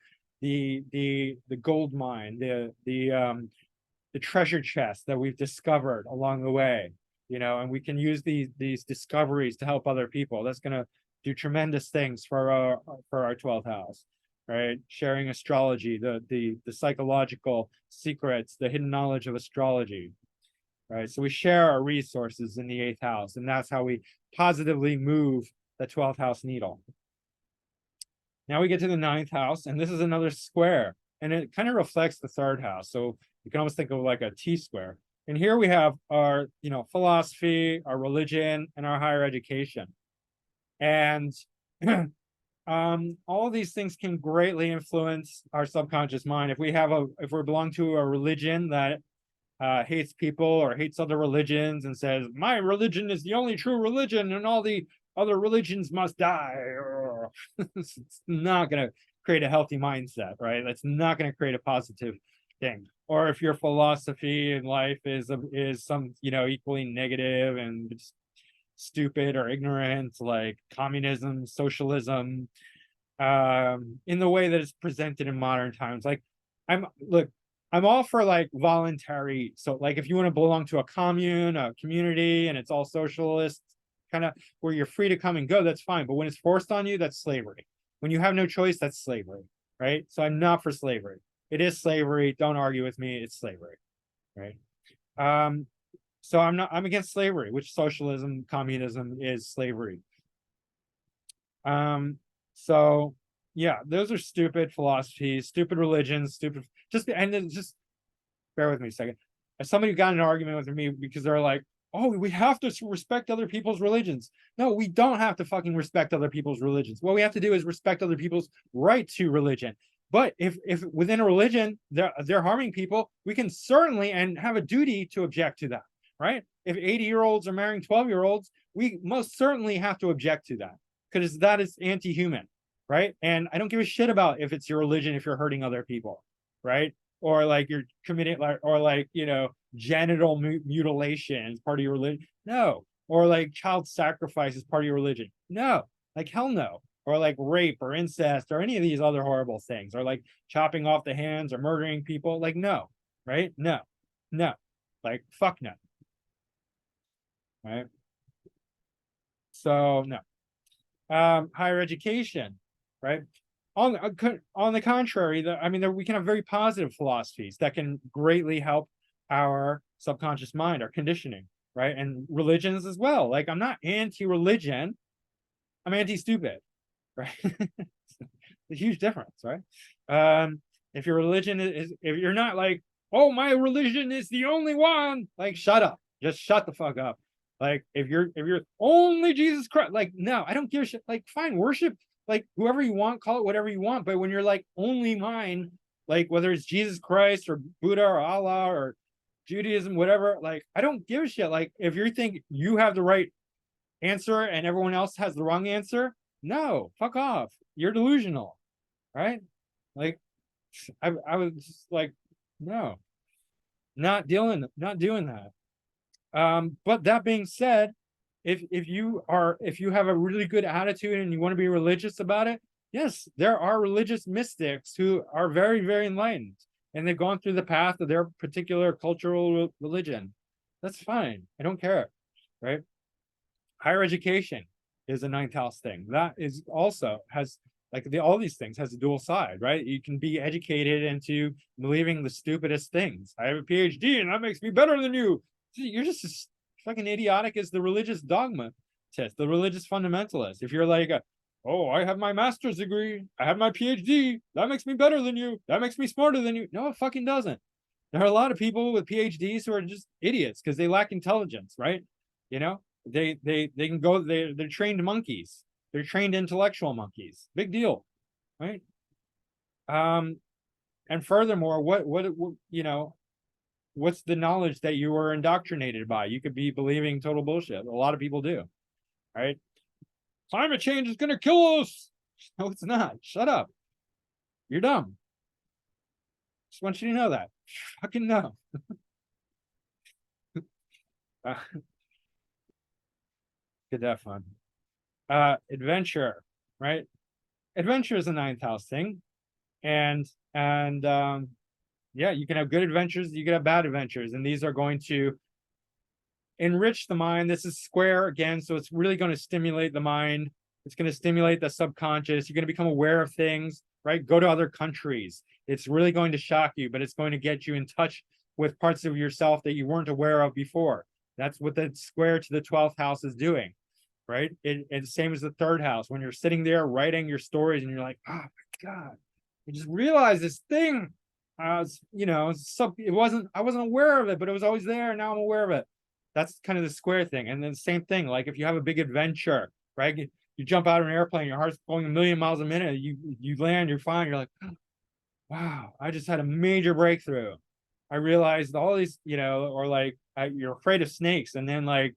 gold mine, the treasure chest that we've discovered along the way, you know, and we can use these discoveries to help other people, that's going to do tremendous things for our 12th house, right? Sharing astrology, the psychological secrets, the hidden knowledge of astrology, right? So we share our resources in the eighth house, and that's how we positively move the 12th house needle. Now we get to the ninth house, and this is another square, and it kind of reflects the third house. So you can almost think of like a T square. And here we have our, you know, philosophy, our religion, and our higher education. And all of these things can greatly influence our subconscious mind. If we belong to a religion that hates people or hates other religions and says, my religion is the only true religion and all the other religions must die, it's not going to create a healthy mindset, right? That's not going to create a positive thing. Or if your philosophy in life is some, you know, equally negative and stupid or ignorant, like communism, socialism, in the way that it's presented in modern times. Like, I'm all for like voluntary. So like if you want to belong to a commune, a community, and it's all socialist, kind of where you're free to come and go, that's fine. But when it's forced on you, that's slavery. When you have no choice, that's slavery, right? So I'm not for slavery. It is slavery. Don't argue with me. It's slavery, right? So I'm against slavery, which socialism, communism is slavery. So yeah, those are stupid philosophies, stupid religions, just bear with me a second. If somebody got in an argument with me because they're like, oh, we have to respect other people's religions. No, we don't have to fucking respect other people's religions. What we have to do is respect other people's right to religion. But if within a religion they're harming people, we can certainly and have a duty to object to that, right? If 80-year-olds are marrying 12-year-olds, we most certainly have to object to that, because that is anti-human, right? And I don't give a shit about if it's your religion, if you're hurting other people, right? Or like you're committing, or like, you know, genital mutilation is part of your religion. No. Or like child sacrifice is part of your religion. No. Like hell no. Or like rape or incest or any of these other horrible things, or like chopping off the hands or murdering people. Like no, right? No. Like fuck no. Right? So no. Higher education, right? On the contrary, we can have very positive philosophies that can greatly help our subconscious mind, our conditioning, right? And religions as well. Like I'm not anti-religion, I'm anti-stupid, right? It's a huge difference, right? If your religion is, if you're not like, oh, my religion is the only one, like shut up, just shut the fuck up. Like if you're only Jesus Christ, like no, I don't give a shit. Like fine, worship like whoever you want, call it whatever you want. But when you're like only mine, like whether it's Jesus Christ or Buddha or Allah or Judaism, whatever, like I don't give a shit. Like if you think you have the right answer and everyone else has the wrong answer, no, fuck off. You're delusional, right? Like I was just like, no, not doing that. But that being said, if you have a really good attitude and you want to be religious about it, yes, there are religious mystics who are very, very enlightened and they've gone through the path of their particular cultural religion. That's fine. I don't care, right? Higher education is a ninth house thing. That is also has like all these things has a dual side, right? You can be educated into believing the stupidest things. I have a PhD and that makes me better than you. You're just as fucking idiotic as the religious dogmatist, the religious fundamentalist. If you're like, oh, I have my master's degree, I have my PhD, that makes me better than you, that makes me smarter than you. No, it fucking doesn't. There are a lot of people with PhDs who are just idiots because they lack intelligence, right? You know, they can go, they're trained monkeys. They're trained intellectual monkeys. Big deal, right? And furthermore, what you know, what's the knowledge that you were indoctrinated by? You could be believing total bullshit. A lot of people do, right? Climate change is going to kill us. No, it's not. Shut up. You're dumb. Just want you to know that. Fucking no. Uh, Good to have fun. Adventure, right? Adventure is a ninth house thing. And yeah, you can have good adventures, you can have bad adventures, and these are going to enrich the mind. This is square again, so it's really going to stimulate the mind. It's going to stimulate the subconscious. You're going to become aware of things, right? Go to other countries. It's really going to shock you, but it's going to get you in touch with parts of yourself that you weren't aware of before. That's what the square to the 12th house is doing, right? It's same as the third house. When you're sitting there writing your stories and you're like, oh my God, I just realized this thing. You know, it wasn't, I wasn't aware of it, but it was always there. And now I'm aware of it. That's kind of the square thing. And then same thing, like if you have a big adventure, right? You jump out of an airplane, your heart's going a million miles a minute, you land, you're fine, you're like, wow, I just had a major breakthrough. I realized all these, you know, or like you're afraid of snakes, and then like,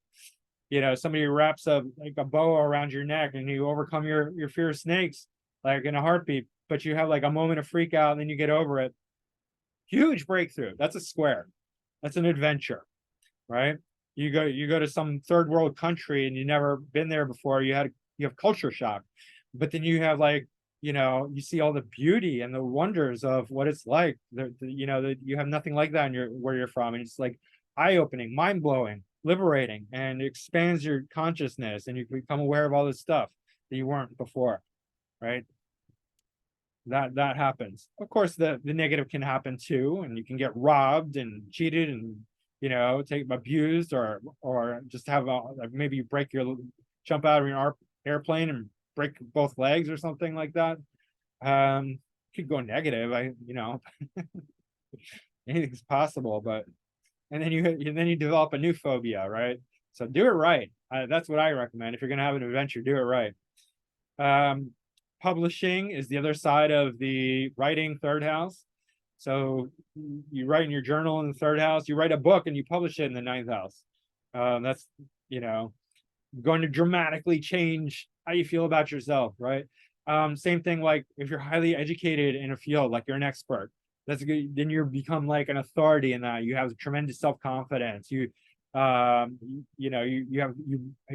you know, somebody wraps a like a boa around your neck and you overcome your fear of snakes like in a heartbeat, but you have like a moment of freak out and then you get over it. Huge breakthrough. That's a square. That's an adventure, right? You go to some third world country and you never been there before. You have culture shock, but then you have like, you know, you see all the beauty and the wonders of what it's like. You know, that you have nothing like that in where you're from, and it's like eye opening, mind blowing, liberating, and it expands your consciousness, and you become aware of all this stuff that you weren't before, right? That happens. Of course, the negative can happen too, and you can get robbed and cheated and, you know, take abused, or just have maybe you break your jump out of your airplane and break both legs or something like that. Could go negative. You know, anything's possible, but and then you develop a new phobia, right? So do it right. That's what I recommend. If you're gonna have an adventure, do it right. Publishing is the other side of the writing third house. So you write in your journal in the third house, you write a book and you publish it in the ninth house. That's, you know, going to dramatically change how you feel about yourself, right? Same thing, like if you're highly educated in a field, like you're an expert, that's good. Then you become like an authority in that. You have tremendous self-confidence. You know, you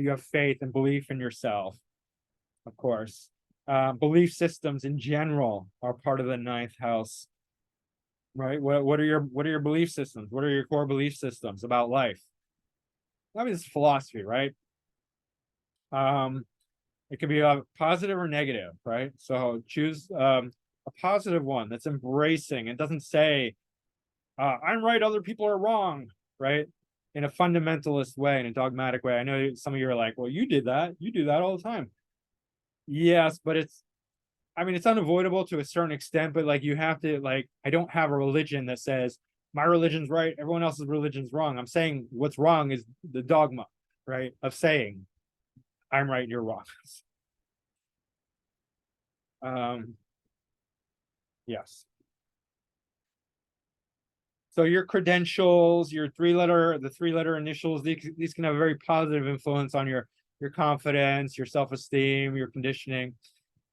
have faith and belief in yourself, of course. Belief systems in general are part of the ninth house, right? What are your belief systems? What are your core belief systems about life? I mean, it's philosophy, right? It could be a positive or negative, right? So choose a positive one that's embracing. It doesn't say I'm right, other people are wrong, right? In a fundamentalist way, in a dogmatic way. I know some of you are like, well, you do that all the time. Yes, but I mean, it's unavoidable to a certain extent, but like you have to, like, I don't have a religion that says my religion's right, everyone else's religion's wrong. I'm saying what's wrong is the dogma, right? Of saying I'm right and you're wrong. Yes. So your credentials, the three-letter initials, these can have a very positive influence on your confidence, your self-esteem, your conditioning,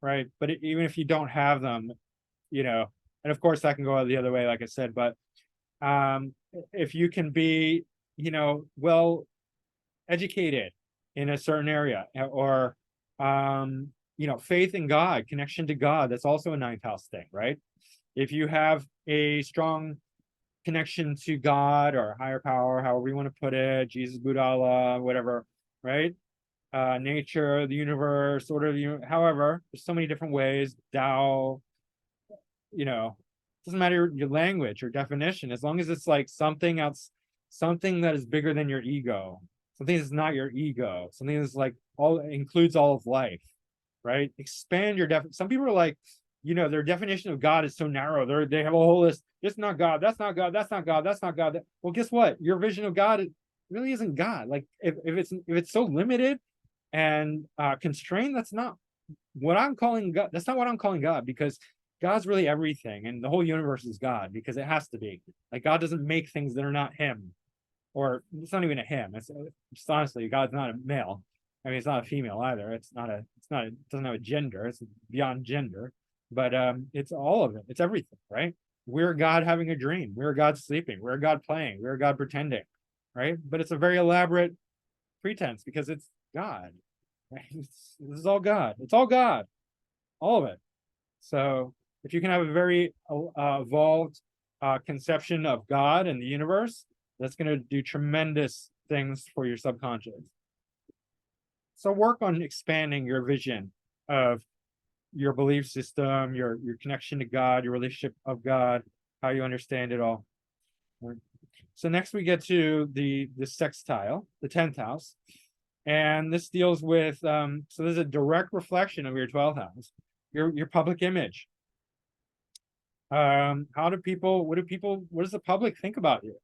right? But even if you don't have them, you know, and of course that can go the other way, like I said, but if you can be, you know, well educated in a certain area, or you know, faith in God, connection to God, that's also a ninth house thing, right? If you have a strong connection to God or higher power, however you want to put it, Jesus, Buddha, Allah, whatever, right? Nature, the universe, sort of, you know, however, there's so many different ways. Tao, you know, doesn't matter your language or definition, as long as it's like something else, something that is bigger than your ego, something that's not your ego, something that's like includes all of life, right? Expand your some people are like, their definition of God is so narrow. They have a whole list. It's not God. That's not God. That's not God. That's not God. Well, guess what? Your vision of God really isn't God. Like if it's so limited and constrained, that's not what I'm calling God. That's not what I'm calling God, because God's really everything, and the whole universe is God because it has to be. Like God doesn't make things that are not Him, or it's not even a him. It's just honestly, God's not a male. I mean, it's not a female either. It doesn't have a gender. It's beyond gender, but it's all of it. It's everything, right? We're God having a dream. We're God sleeping. We're God playing. We're God pretending, right? But it's a very elaborate pretense because it's God. Right? This is all God. It's all God, all of it. So if you can have a very evolved conception of God and the universe, that's going to do tremendous things for your subconscious. So work on expanding your vision of your belief system, your connection to God, your relationship of God, how you understand it all. So next we get to the sextile, the 10th house. And this deals with, so there's a direct reflection of your 12th house, your public image. What does the public think about you?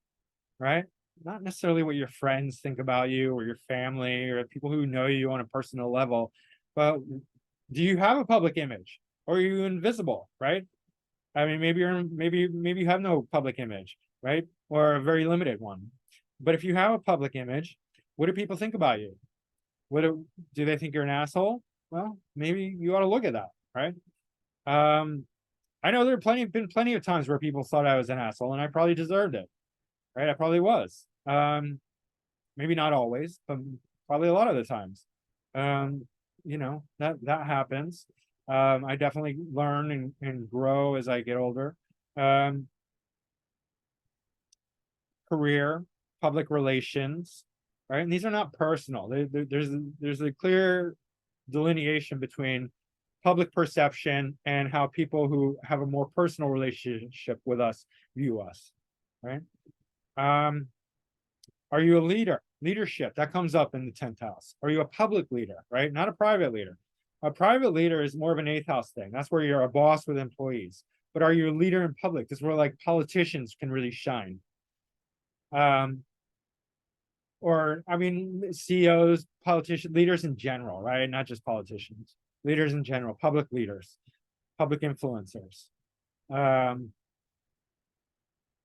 Right? Not necessarily what your friends think about you or your family or people who know you on a personal level, but do you have a public image, or are you invisible? Right? I mean, maybe you have no public image, right? Or a very limited one. But if you have a public image, what do people think about you? Do they think you're an asshole? Well, maybe you ought to look at that, right? I know there have been plenty of times where people thought I was an asshole, and I probably deserved it. Right? I probably was. Maybe not always, but probably a lot of the times. That happens. I definitely learn and grow as I get older. Career, public relations, right? And these are not personal. There's a clear delineation between public perception and how people who have a more personal relationship with us view us, right? Are you a leader? Leadership, that comes up in the 10th house. Are you a public leader, right? Not a private leader. A private leader is more of an 8th house thing. That's where you're a boss with employees. But are you a leader in public? This is where like politicians can really shine. Or I mean, CEOs, politicians, leaders in general, right? Not just politicians. Leaders in general, public leaders, public influencers.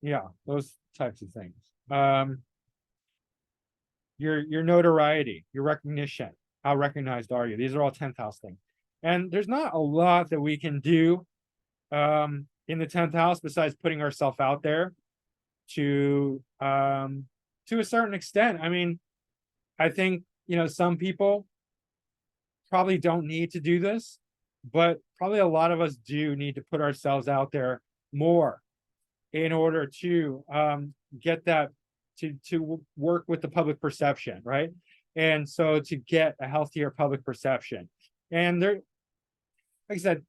Yeah, those types of things. Your notoriety, your recognition, how recognized are you? These are all 10th house things. And there's not a lot that we can do in the 10th house besides putting ourselves out there to a certain extent. I mean, I think, some people probably don't need to do this, but probably a lot of us do need to put ourselves out there more in order to get that, to work with the public perception, right? And so to get a healthier public perception. And there, like I said,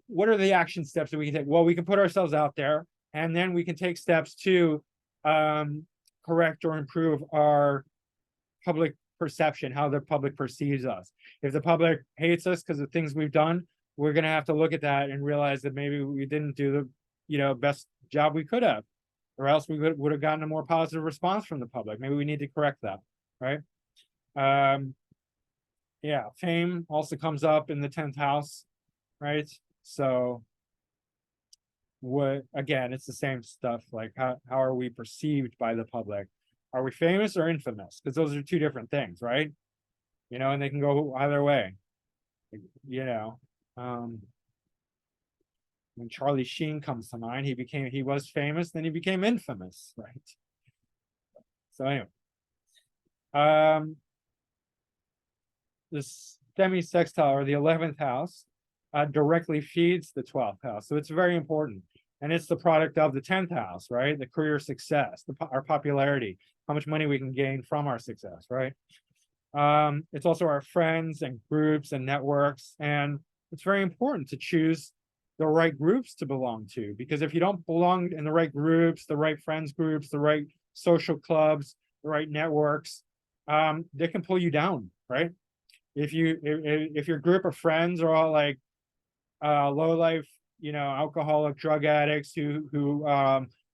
what are the action steps that we can take? Well, we can put ourselves out there, and then we can take steps to correct or improve our public perception, how the public perceives us. If the public hates us because of things we've done, we're going to have to look at that and realize that maybe we didn't do the best job we could have, or else we would have gotten a more positive response from the public. Maybe we need to correct that, right? Yeah, fame also comes up in the 10th house, right? So again, it's the same stuff. Like how are we perceived by the public? Are we famous or infamous? Because those are two different things, right? And they can go either way. When Charlie Sheen comes to mind, he was famous, then he became infamous, right? So anyway, this semi-sextile, or the 11th house, directly feeds the 12th house, so it's very important, and it's the product of the 10th house, right? The career success, our popularity, how much money we can gain from our success, right? It's also our friends and groups and networks, and it's very important to choose the right groups to belong to, because if you don't belong in the right groups, the right friends groups, the right social clubs, the right networks, they can pull you down, right? If your group of friends are all like low life, alcoholic drug addicts who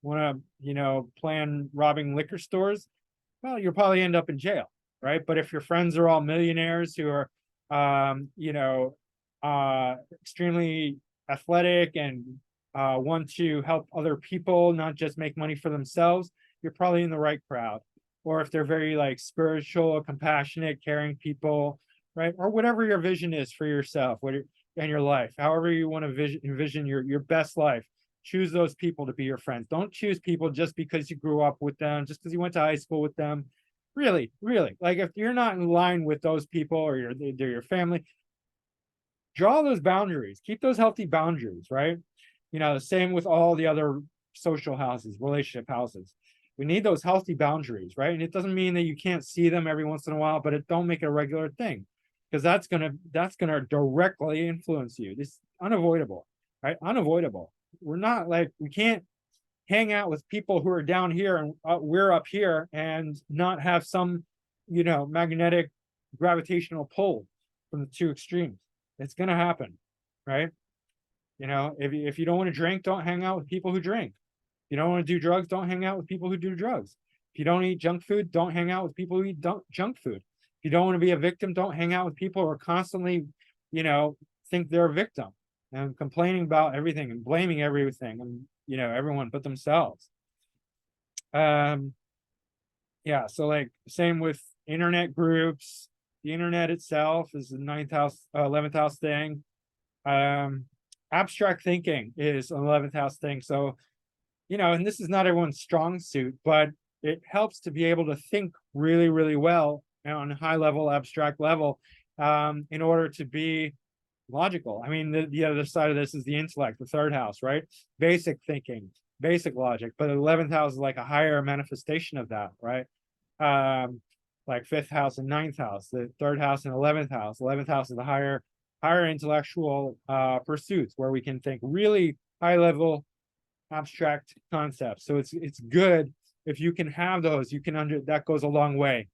want to, plan robbing liquor stores, well, you'll probably end up in jail, right? But if your friends are all millionaires who are, extremely athletic and want to help other people, not just make money for themselves, you're probably in the right crowd. Or if they're very like spiritual, compassionate, caring people, right? Or whatever your vision is for yourself, in your life, however you want to envision your best life. Choose those people to be your friends. Don't choose people just because you grew up with them, just because you went to high school with them. Really, really, like if you're not in line with those people or they're your family, draw those boundaries. Keep those healthy boundaries, right? The same with all the other social houses, relationship houses. We need those healthy boundaries, right? And it doesn't mean that you can't see them every once in a while, but don't make it a regular thing, because that's gonna directly influence you. It's unavoidable, right? Unavoidable. We can't hang out with people who are down here and we're up here and not have some, magnetic gravitational pull from the two extremes. It's gonna happen, right? If you don't want to drink, don't hang out with people who drink. If you don't want to do drugs, don't hang out with people who do drugs. If you don't eat junk food, don't hang out with people who eat junk food. If you don't want to be a victim, don't hang out with people who are constantly, think they're a victim and complaining about everything and blaming everything and, everyone but themselves. Yeah, so like same with internet groups. The internet itself is the 9th house, 11th house thing. Abstract thinking is an 11th house thing. So, and this is not everyone's strong suit, but it helps to be able to think really, really well on a high level, abstract level, in order to be logical. I mean, the other side of this is the intellect, the 3rd house, right? Basic thinking, basic logic, but the 11th house is like a higher manifestation of that, right? Like 5th house and 9th house, the 3rd house and 11th house. 11th house is the higher intellectual pursuits where we can think really high level abstract concepts. So it's good if you can have those. That goes a long way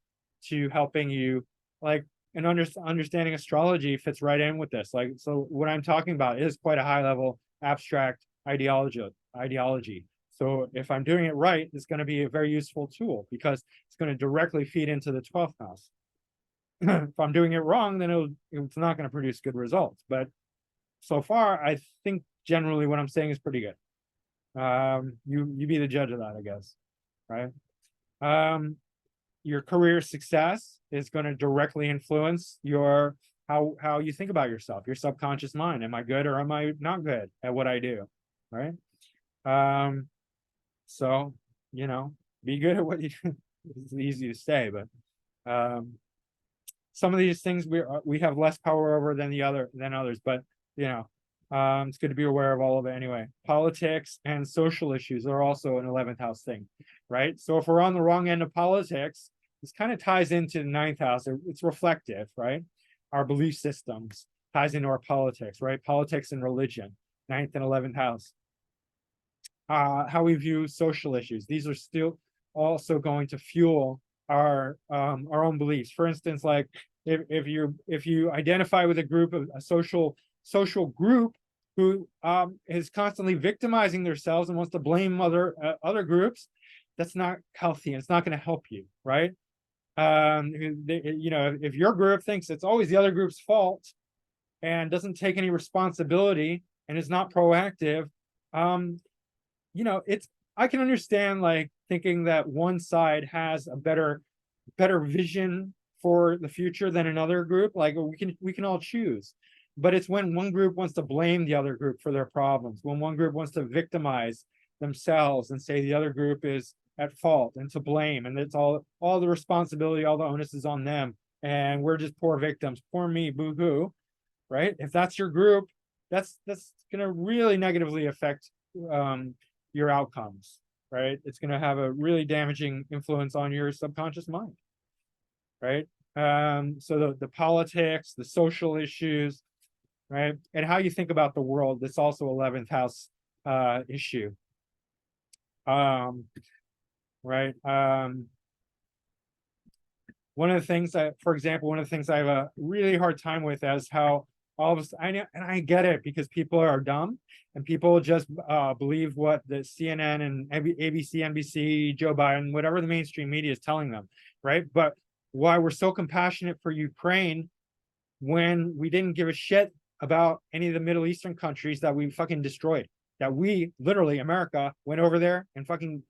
to helping you, like, and understanding astrology fits right in with this. Like, so what I'm talking about is quite a high level abstract ideology. So if I'm doing it right, it's going to be a very useful tool because it's going to directly feed into the 12th house. If I'm doing it wrong, then it's not going to produce good results. But so far, I think generally what I'm saying is pretty good. You be the judge of that, I guess, right? Your career success is going to directly influence how you think about yourself, your subconscious mind. Am I good or am I not good at what I do, right? So be good at what you do. It's easy to say, but some of these things we have less power over than others, but it's good to be aware of all of it anyway. Politics and social issues are also an 11th house thing, right? So if we're on the wrong end of politics, this kind of ties into the 9th house. It's reflective, right? Our belief systems ties into our politics, right? Politics and religion, 9th and 11th house. How we view social issues. These are still also going to fuel our own beliefs. For instance, like if you identify with a group of a social group who is constantly victimizing themselves and wants to blame other groups, that's not healthy and it's not going to help you, right? If your group thinks it's always the other group's fault and doesn't take any responsibility and is not proactive, I can understand like thinking that one side has a better vision for the future than another group. Like we can all choose, but it's when one group wants to blame the other group for their problems, when one group wants to victimize themselves and say the other group is at fault and to blame, and it's all the responsibility, all the onus is on them, and we're just poor victims, poor me, boo-hoo, right? If that's your group, that's going to really negatively affect your outcomes, right? It's going to have a really damaging influence on your subconscious mind, right? So the politics, the social issues, right? And how you think about the world, that's also 11th house issue. Right. One of the things for example, one of the things I have a really hard time with is how all of us, I know, and I get it, because people are dumb, and people just believe what the CNN and ABC, NBC, Joe Biden, whatever the mainstream media is telling them, right? But why we're so compassionate for Ukraine when we didn't give a shit about any of the Middle Eastern countries that we fucking destroyed, that we literally, America, went over there and fucking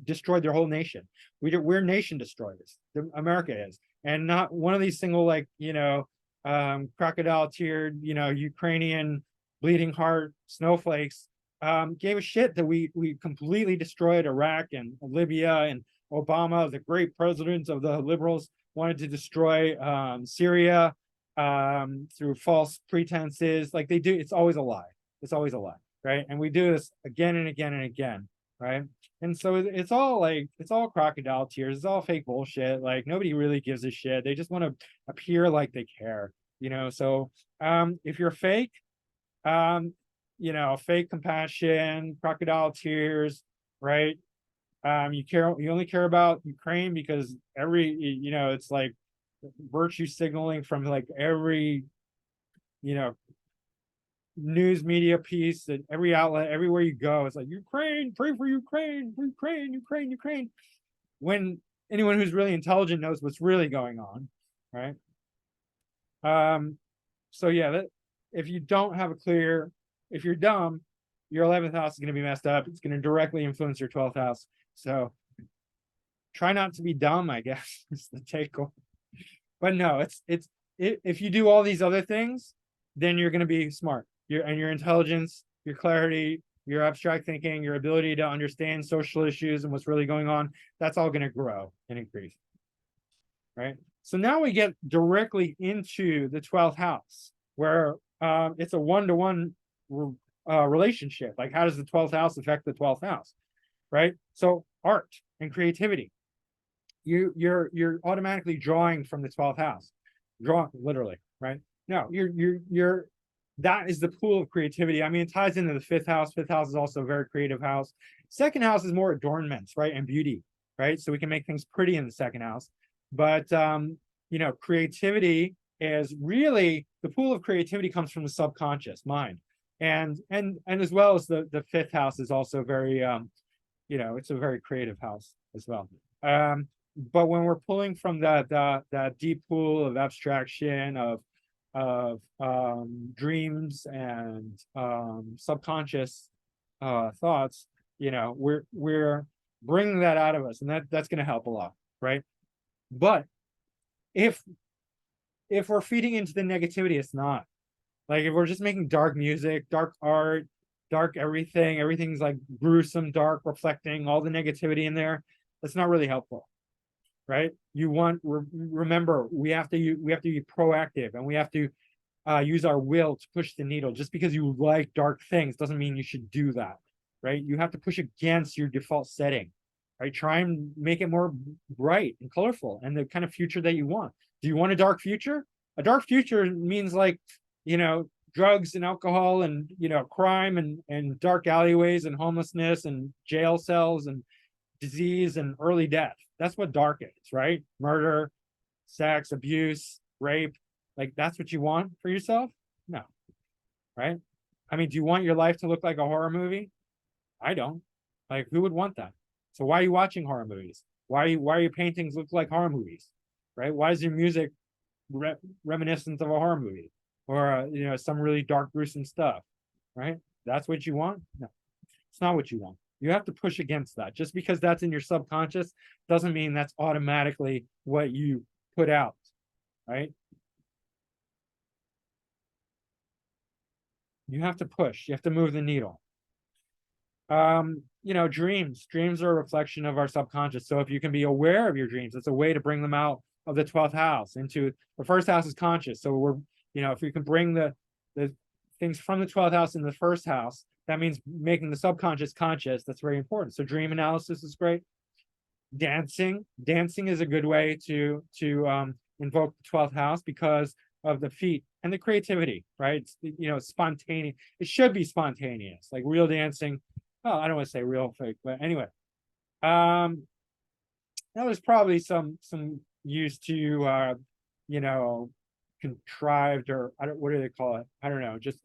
destroyed their whole nation. We're nation destroyers. America is, and not one of these single, like, crocodile teared, Ukrainian bleeding heart snowflakes gave a shit that we completely destroyed Iraq and Libya, and Obama, the great president of the liberals, wanted to destroy Syria through false pretenses. Like they do, it's always a lie. It's always a lie, right? And we do this again and again and again, right? And so it's all like, it's all crocodile tears. It's all fake bullshit. Like nobody really gives a shit. They just want to appear like they care, So if you're fake, fake compassion, crocodile tears, right? You only care about Ukraine because it's like virtue signaling from like every, news media piece, and every outlet, everywhere you go, it's like Ukraine, pray for Ukraine, Ukraine, Ukraine, Ukraine. When anyone who's really intelligent knows what's really going on, right? So yeah, if you don't have a clear, if you're dumb, your 11th house is going to be messed up. It's going to directly influence your 12th house. So try not to be dumb, I guess, is the takeaway. But no, if you do all these other things, then you're going to be smart. Your intelligence, your clarity, your abstract thinking, your ability to understand social issues and what's really going on, that's all going to grow and increase, right? So now we get directly into the 12th house, where it's a one-to-one relationship. Like, how does the 12th house affect the 12th house, right? So art and creativity, you're automatically drawing from the 12th house, drawing literally, right? No, you're that is the pool of creativity. I mean, it ties into the 5th house. 5th house is also a very creative house. 2nd house is more adornments, right, and beauty, right? So we can make things pretty in the 2nd house. But creativity is really, the pool of creativity comes from the subconscious mind, and as well as the 5th house is also very it's a very creative house as well. But when we're pulling from that deep pool of abstraction, of dreams and subconscious thoughts, we're bringing that out of us, and that's going to help a lot, right? But if we're feeding into the negativity, it's not. Like, if we're just making dark music, dark art, dark everything's like gruesome, dark, reflecting all the negativity in there, that's not really helpful, right? Remember, we have to be proactive, and we have to use our will to push the needle. Just because you like dark things doesn't mean you should do that, right? You have to push against your default setting, right? Try and make it more bright and colorful, and the kind of future that you want. Do you want a dark future? A dark future means like, drugs and alcohol and, crime and dark alleyways and homelessness and jail cells and disease and early death. That's what dark is, right? Murder, sex, abuse, rape. Like, that's what you want for yourself? No, right? I mean, do you want your life to look like a horror movie? I don't. Like, who would want that? So why are you watching horror movies? Why are your paintings look like horror movies, right? Why is your music reminiscent of a horror movie, or some really dark, gruesome stuff, right? That's what you want? No, it's not what you want. You have to push against that. Just because that's in your subconscious doesn't mean that's automatically what you put out, right? You have to push. You have to move the needle. Dreams are a reflection of our subconscious. So if you can be aware of your dreams, it's a way to bring them out of the 12th house into the 1st house is conscious. So if we can bring the things from the 12th house in the 1st house, that means making the subconscious conscious. That's very important. So dream analysis is great. Dancing is a good way to invoke the 12th house because of the feet and the creativity, right? It's, spontaneous. It should be spontaneous, like real dancing. Oh, I don't want to say real fake, but anyway, that was probably some use to contrived, or I don't, what do they call it? I don't know, just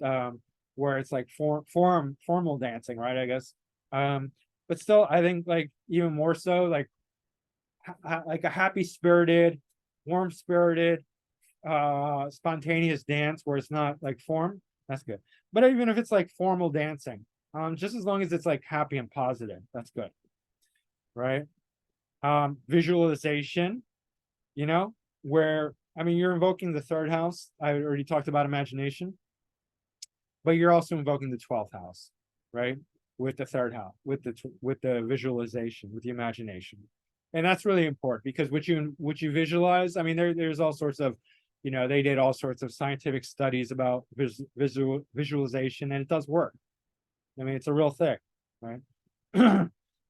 where it's like formal dancing, right? I guess. But still, I think like even more so, like like a happy spirited, warm spirited, spontaneous dance where it's not like form, that's good. But even if it's like formal dancing, just as long as it's like happy and positive, that's good, right? Visualization, you know, where I mean you're invoking the third house. I already talked about imagination, but you're also invoking the 12th house, right? With the third house, with the visualization, with the imagination. And that's really important because what you visualize, I mean, there's all sorts of, you know, they did all sorts of scientific studies about visualization, and it does work. I mean, it's a real thing, right?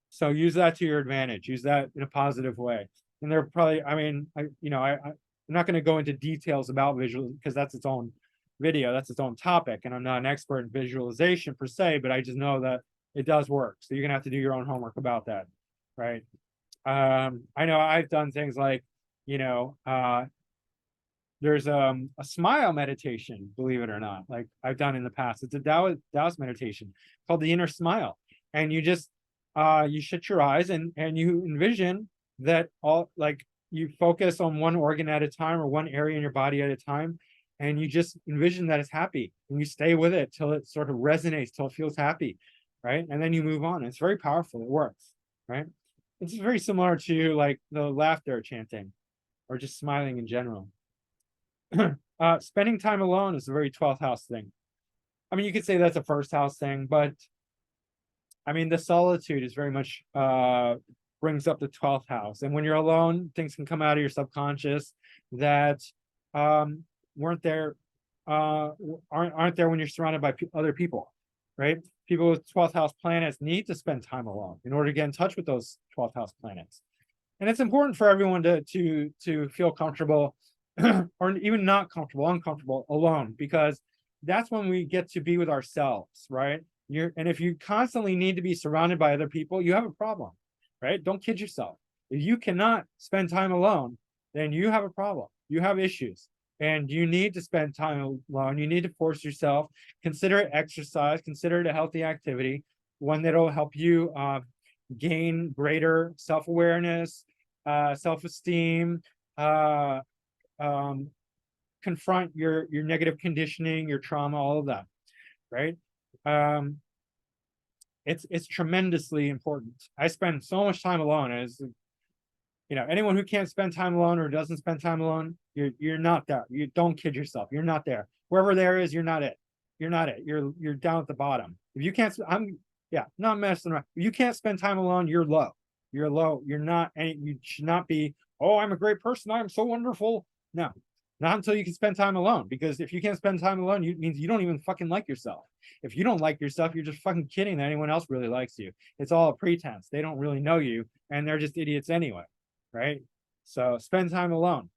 So use that to your advantage. Use that in a positive way. And they're probably, I mean, I'm not going to go into details about visual because that's its own video, that's its own topic, and I'm not an expert in visualization per se, but I just know that it does work. So you're gonna have to do your own homework about that, right? I know I've done things like, you know, there's a smile meditation, believe it or not, like I've done in the past. It's a Taoist meditation called the inner smile, and you just you shut your eyes and you envision that all like you focus on one organ at a time or one area in your body at a time, and you just envision that it's happy and you stay with it till it sort of resonates, till it feels happy, right? And then you move on. It's very powerful. It works, right? It's very similar to like the laughter chanting or just smiling in general. Spending time alone is a very 12th house thing. I mean, you could say that's a first house thing, but I mean, the solitude is very much brings up the 12th house. And when you're alone, things can come out of your subconscious that weren't there, aren't there when you're surrounded by other people, right? People with 12th house planets need to spend time alone in order to get in touch with those 12th house planets. And it's important for everyone to feel comfortable or even not comfortable, uncomfortable alone, because that's when we get to be with ourselves, right? And if you constantly need to be surrounded by other people, you have a problem, right? Don't kid yourself. If you cannot spend time alone, then you have a problem. You have issues, and you need to spend time alone. You need to force yourself. Consider it exercise. Consider it a healthy activity, one that'll help you gain greater self-awareness, self-esteem, confront your negative conditioning, your trauma, all of that, right? It's tremendously important. I spend so much time alone. As you know, anyone who can't spend time alone or doesn't spend time alone, you're not there. You don't kid yourself. You're not there. Wherever there is, you're not it. You're not it. You're down at the bottom. If you can't, not messing around. If you can't spend time alone, you're low. You're low. You're not, and you should not be, oh, I'm a great person, I'm so wonderful. No, not until you can spend time alone. Because if you can't spend time alone, it means you don't even fucking like yourself. If you don't like yourself, you're just fucking kidding that anyone else really likes you. It's all a pretense. They don't really know you, and they're just idiots anyway, right? So spend time alone,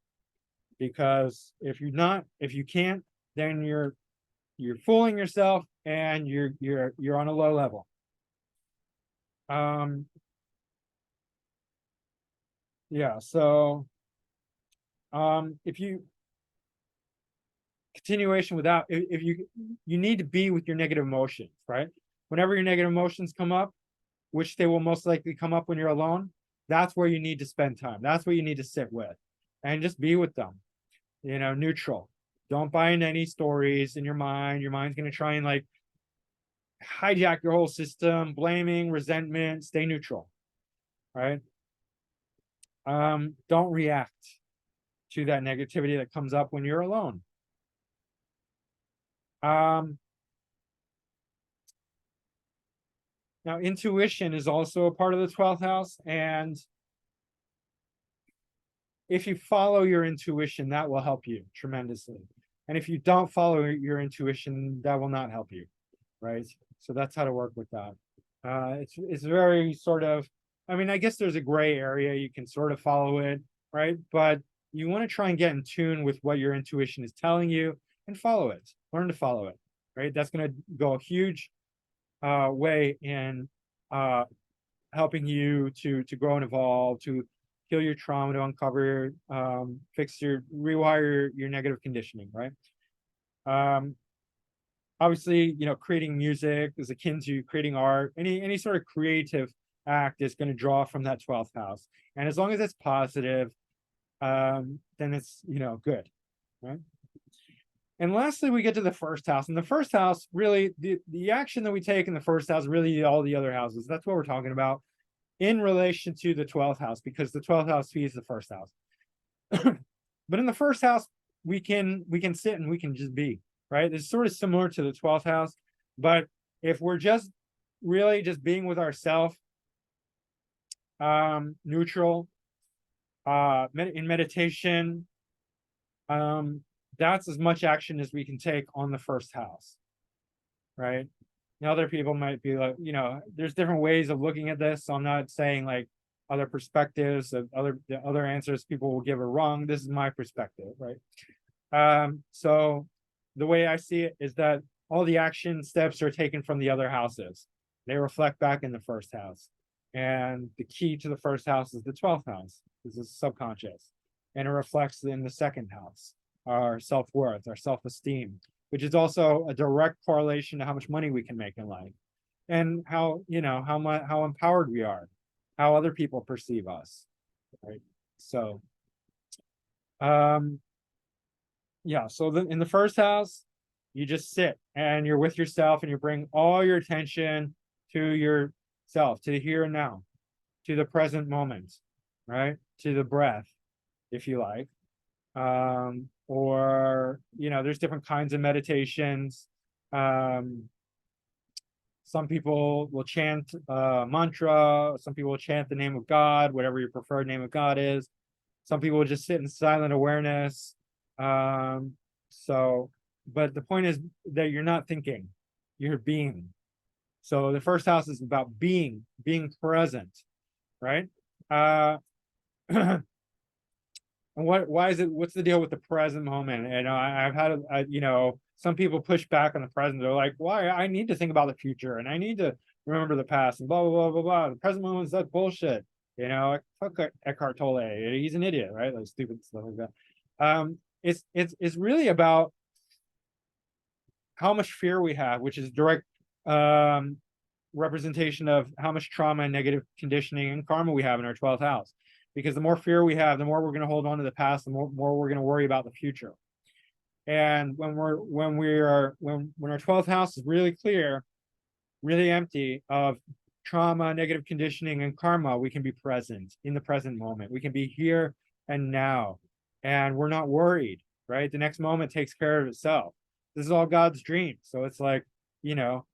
because if you can't, then you're fooling yourself, and you're on a low level. Yeah, so if you continuation without, if you need to be with your negative emotions, right? Whenever your negative emotions come up, which they will most likely come up when you're alone, that's where you need to spend time. That's what you need to sit with and just be with them, you know, neutral. Don't buy into any stories in your mind. Your mind's going to try and like hijack your whole system, blaming, resentment. Stay neutral, right? Don't react to that negativity that comes up when you're alone. Now, intuition is also a part of the 12th house, and if you follow your intuition, that will help you tremendously. And if you don't follow your intuition, that will not help you, right? So that's how to work with that. It's very sort of, I mean, I guess there's a gray area. You can sort of follow it, right? But you want to try and get in tune with what your intuition is telling you and follow it. Learn to follow it, right? That's going to go a huge way in helping you to grow and evolve, to heal your trauma, to uncover rewire your negative conditioning, right? Obviously, creating music is akin to creating art. Any sort of creative act is going to draw from that 12th house. And as long as it's positive, then it's, good, right? And lastly, we get to the first house. And the first house, really, the action that we take in the first house, really all the other houses. That's what we're talking about in relation to the 12th house, because the 12th house feeds the first house. But in the first house, we can sit and we can just be, right? It's sort of similar to the 12th house, but if we're just really just being with ourselves, neutral, in meditation, that's as much action as we can take on the first house, right? Now, other people might be like, there's different ways of looking at this. So I'm not saying like other perspectives of the other answers people will give are wrong. This is my perspective, right? So the way I see it is that all the action steps are taken from the other houses. They reflect back in the first house. And the key to the first house is the 12th house. This is subconscious. And it reflects in the second house, our self-worth, our self-esteem, which is also a direct correlation to how much money we can make in life, and how how empowered we are, how other people perceive us, right? So yeah, so in the first house, you just sit and you're with yourself, and you bring all your attention to yourself, to the here and now, to the present moment, right? To the breath, if you like. Or there's different kinds of meditations. Some people will chant mantra, some people will chant the name of God, whatever your preferred name of God is. Some people will just sit in silent awareness. But the point is that you're not thinking, you're being. So the first house is about being present, right? And why is it, what's the deal with the present moment? And I've had, some people push back on the present. They're like, why? I need to think about the future, and I need to remember the past, and blah, blah, blah, blah, blah. The present moment is that bullshit. Fuck Eckhart Tolle. He's an idiot, right? Like stupid stuff like that. It's really about how much fear we have, which is direct representation of how much trauma and negative conditioning and karma we have in our 12th house. Because the more fear we have, the more we're going to hold on to the past, the more we're going to worry about the future. And when our 12th house is really clear, really empty of trauma, negative conditioning, and karma, we can be present in the present moment. We can be here and now, and we're not worried, right? The next moment takes care of itself. This is all God's dream. So it's like, what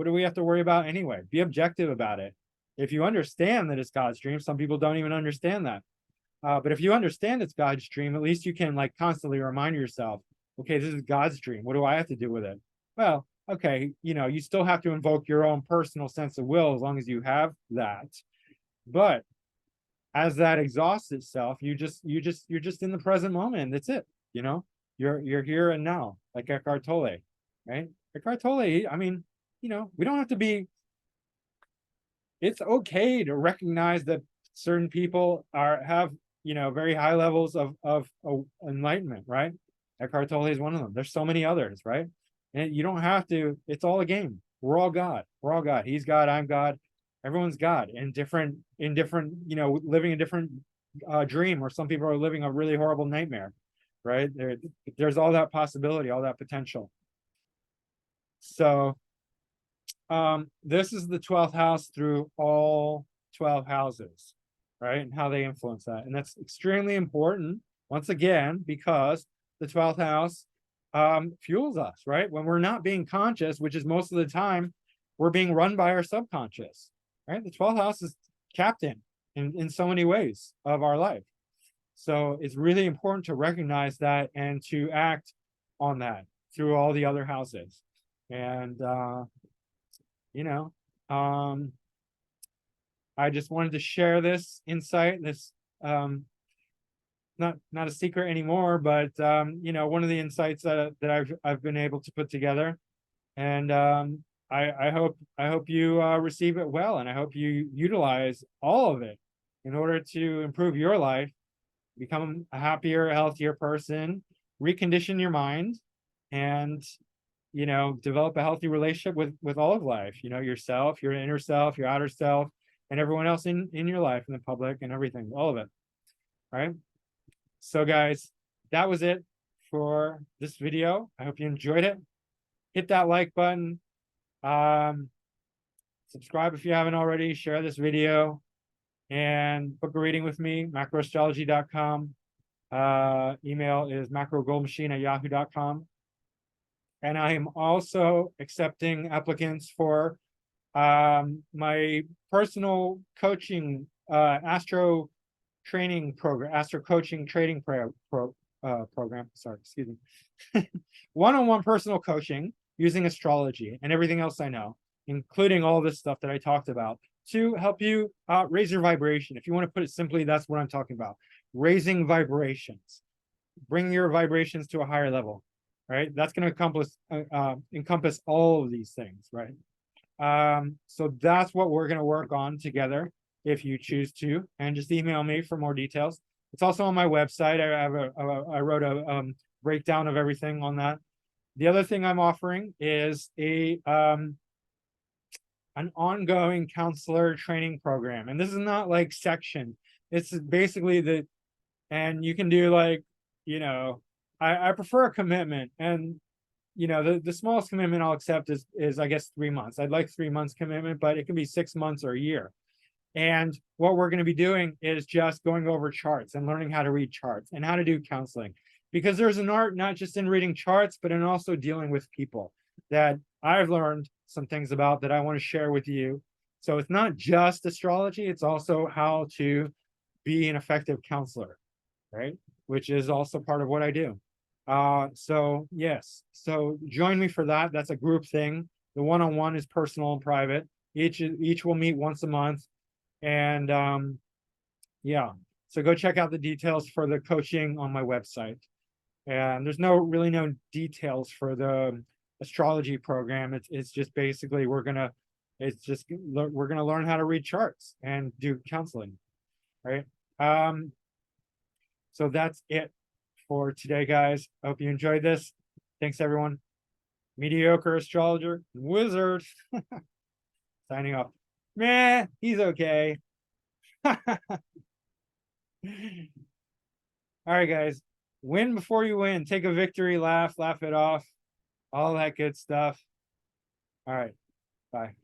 do we have to worry about anyway? Be objective about it. If you understand that it's God's dream, some people don't even understand that. But if you understand it's God's dream, at least you can like constantly remind yourself, okay, this is God's dream. What do I have to do with it? Well, okay, you still have to invoke your own personal sense of will as long as you have that. But as that exhausts itself, you're just in the present moment. That's it. You're here and now, like Eckhart Tolle, right? Eckhart Tolle, I mean, we don't have to be. It's okay to recognize that certain people have very high levels of enlightenment, right? Eckhart Tolle is one of them. There's so many others, right? And you don't have to. It's all a game. We're all God. He's God. I'm God. Everyone's God in different living a different dream, or some people are living a really horrible nightmare, right? There's all that possibility, all that potential. So this is the 12th house through all 12 houses, right? And how they influence that. And that's extremely important, once again, because the 12th house fuels us, right? When we're not being conscious, which is most of the time, we're being run by our subconscious, right? The 12th house is captain in so many ways of our life. So it's really important to recognize that and to act on that through all the other houses. And I just wanted to share this insight, this not a secret anymore, but one of the insights that I've been able to put together. And I hope you receive it well, and I hope you utilize all of it in order to improve your life, become a happier, healthier person, recondition your mind, and develop a healthy relationship with all of life, yourself, your inner self, your outer self, and everyone else in your life, in the public, and everything, all of it. Right? So guys, that was it for this video. I hope you enjoyed it. Hit that like button. Subscribe if you haven't already. Share this video, and book a reading with me, macroastrology.com. Email is macrogoldmachine@yahoo.com. And I am also accepting applicants for my personal coaching, astro coaching trading program. Sorry, excuse me. One-on-one personal coaching using astrology and everything else I know, including all this stuff that I talked about, to help you raise your vibration. If you want to put it simply, that's what I'm talking about. Raising vibrations. Bring your vibrations to a higher level, right? That's going to encompass all of these things, right? So that's what we're going to work on together if you choose to, and just email me for more details. It's also on my website. I wrote a breakdown of everything on that. The other thing I'm offering is an ongoing counselor training program. And this is not like section. It's basically and you can do like, I prefer a commitment, and the smallest commitment I'll accept is I guess 3 months. I'd like 3 months commitment, but it can be 6 months or a year. And what we're going to be doing is just going over charts and learning how to read charts and how to do counseling, because there's an art not just in reading charts, but in also dealing with people that I've learned some things about that I want to share with you. So it's not just astrology, it's also how to be an effective counselor, right? Which is also part of what I do. So yes, so join me for that. That's a group thing. The one-on-one is personal and private. Each will meet once a month. And yeah, so go check out the details for the coaching on my website. And there's really no details for the astrology program. It's just basically we're gonna learn how to read charts and do counseling, right? So that's it for today, guys. I hope you enjoyed this. Thanks, everyone. Mediocre astrologer wizard signing off. Meh, he's okay. All right, guys. Win before you win. Take a victory laugh it off. All that good stuff. All right. Bye.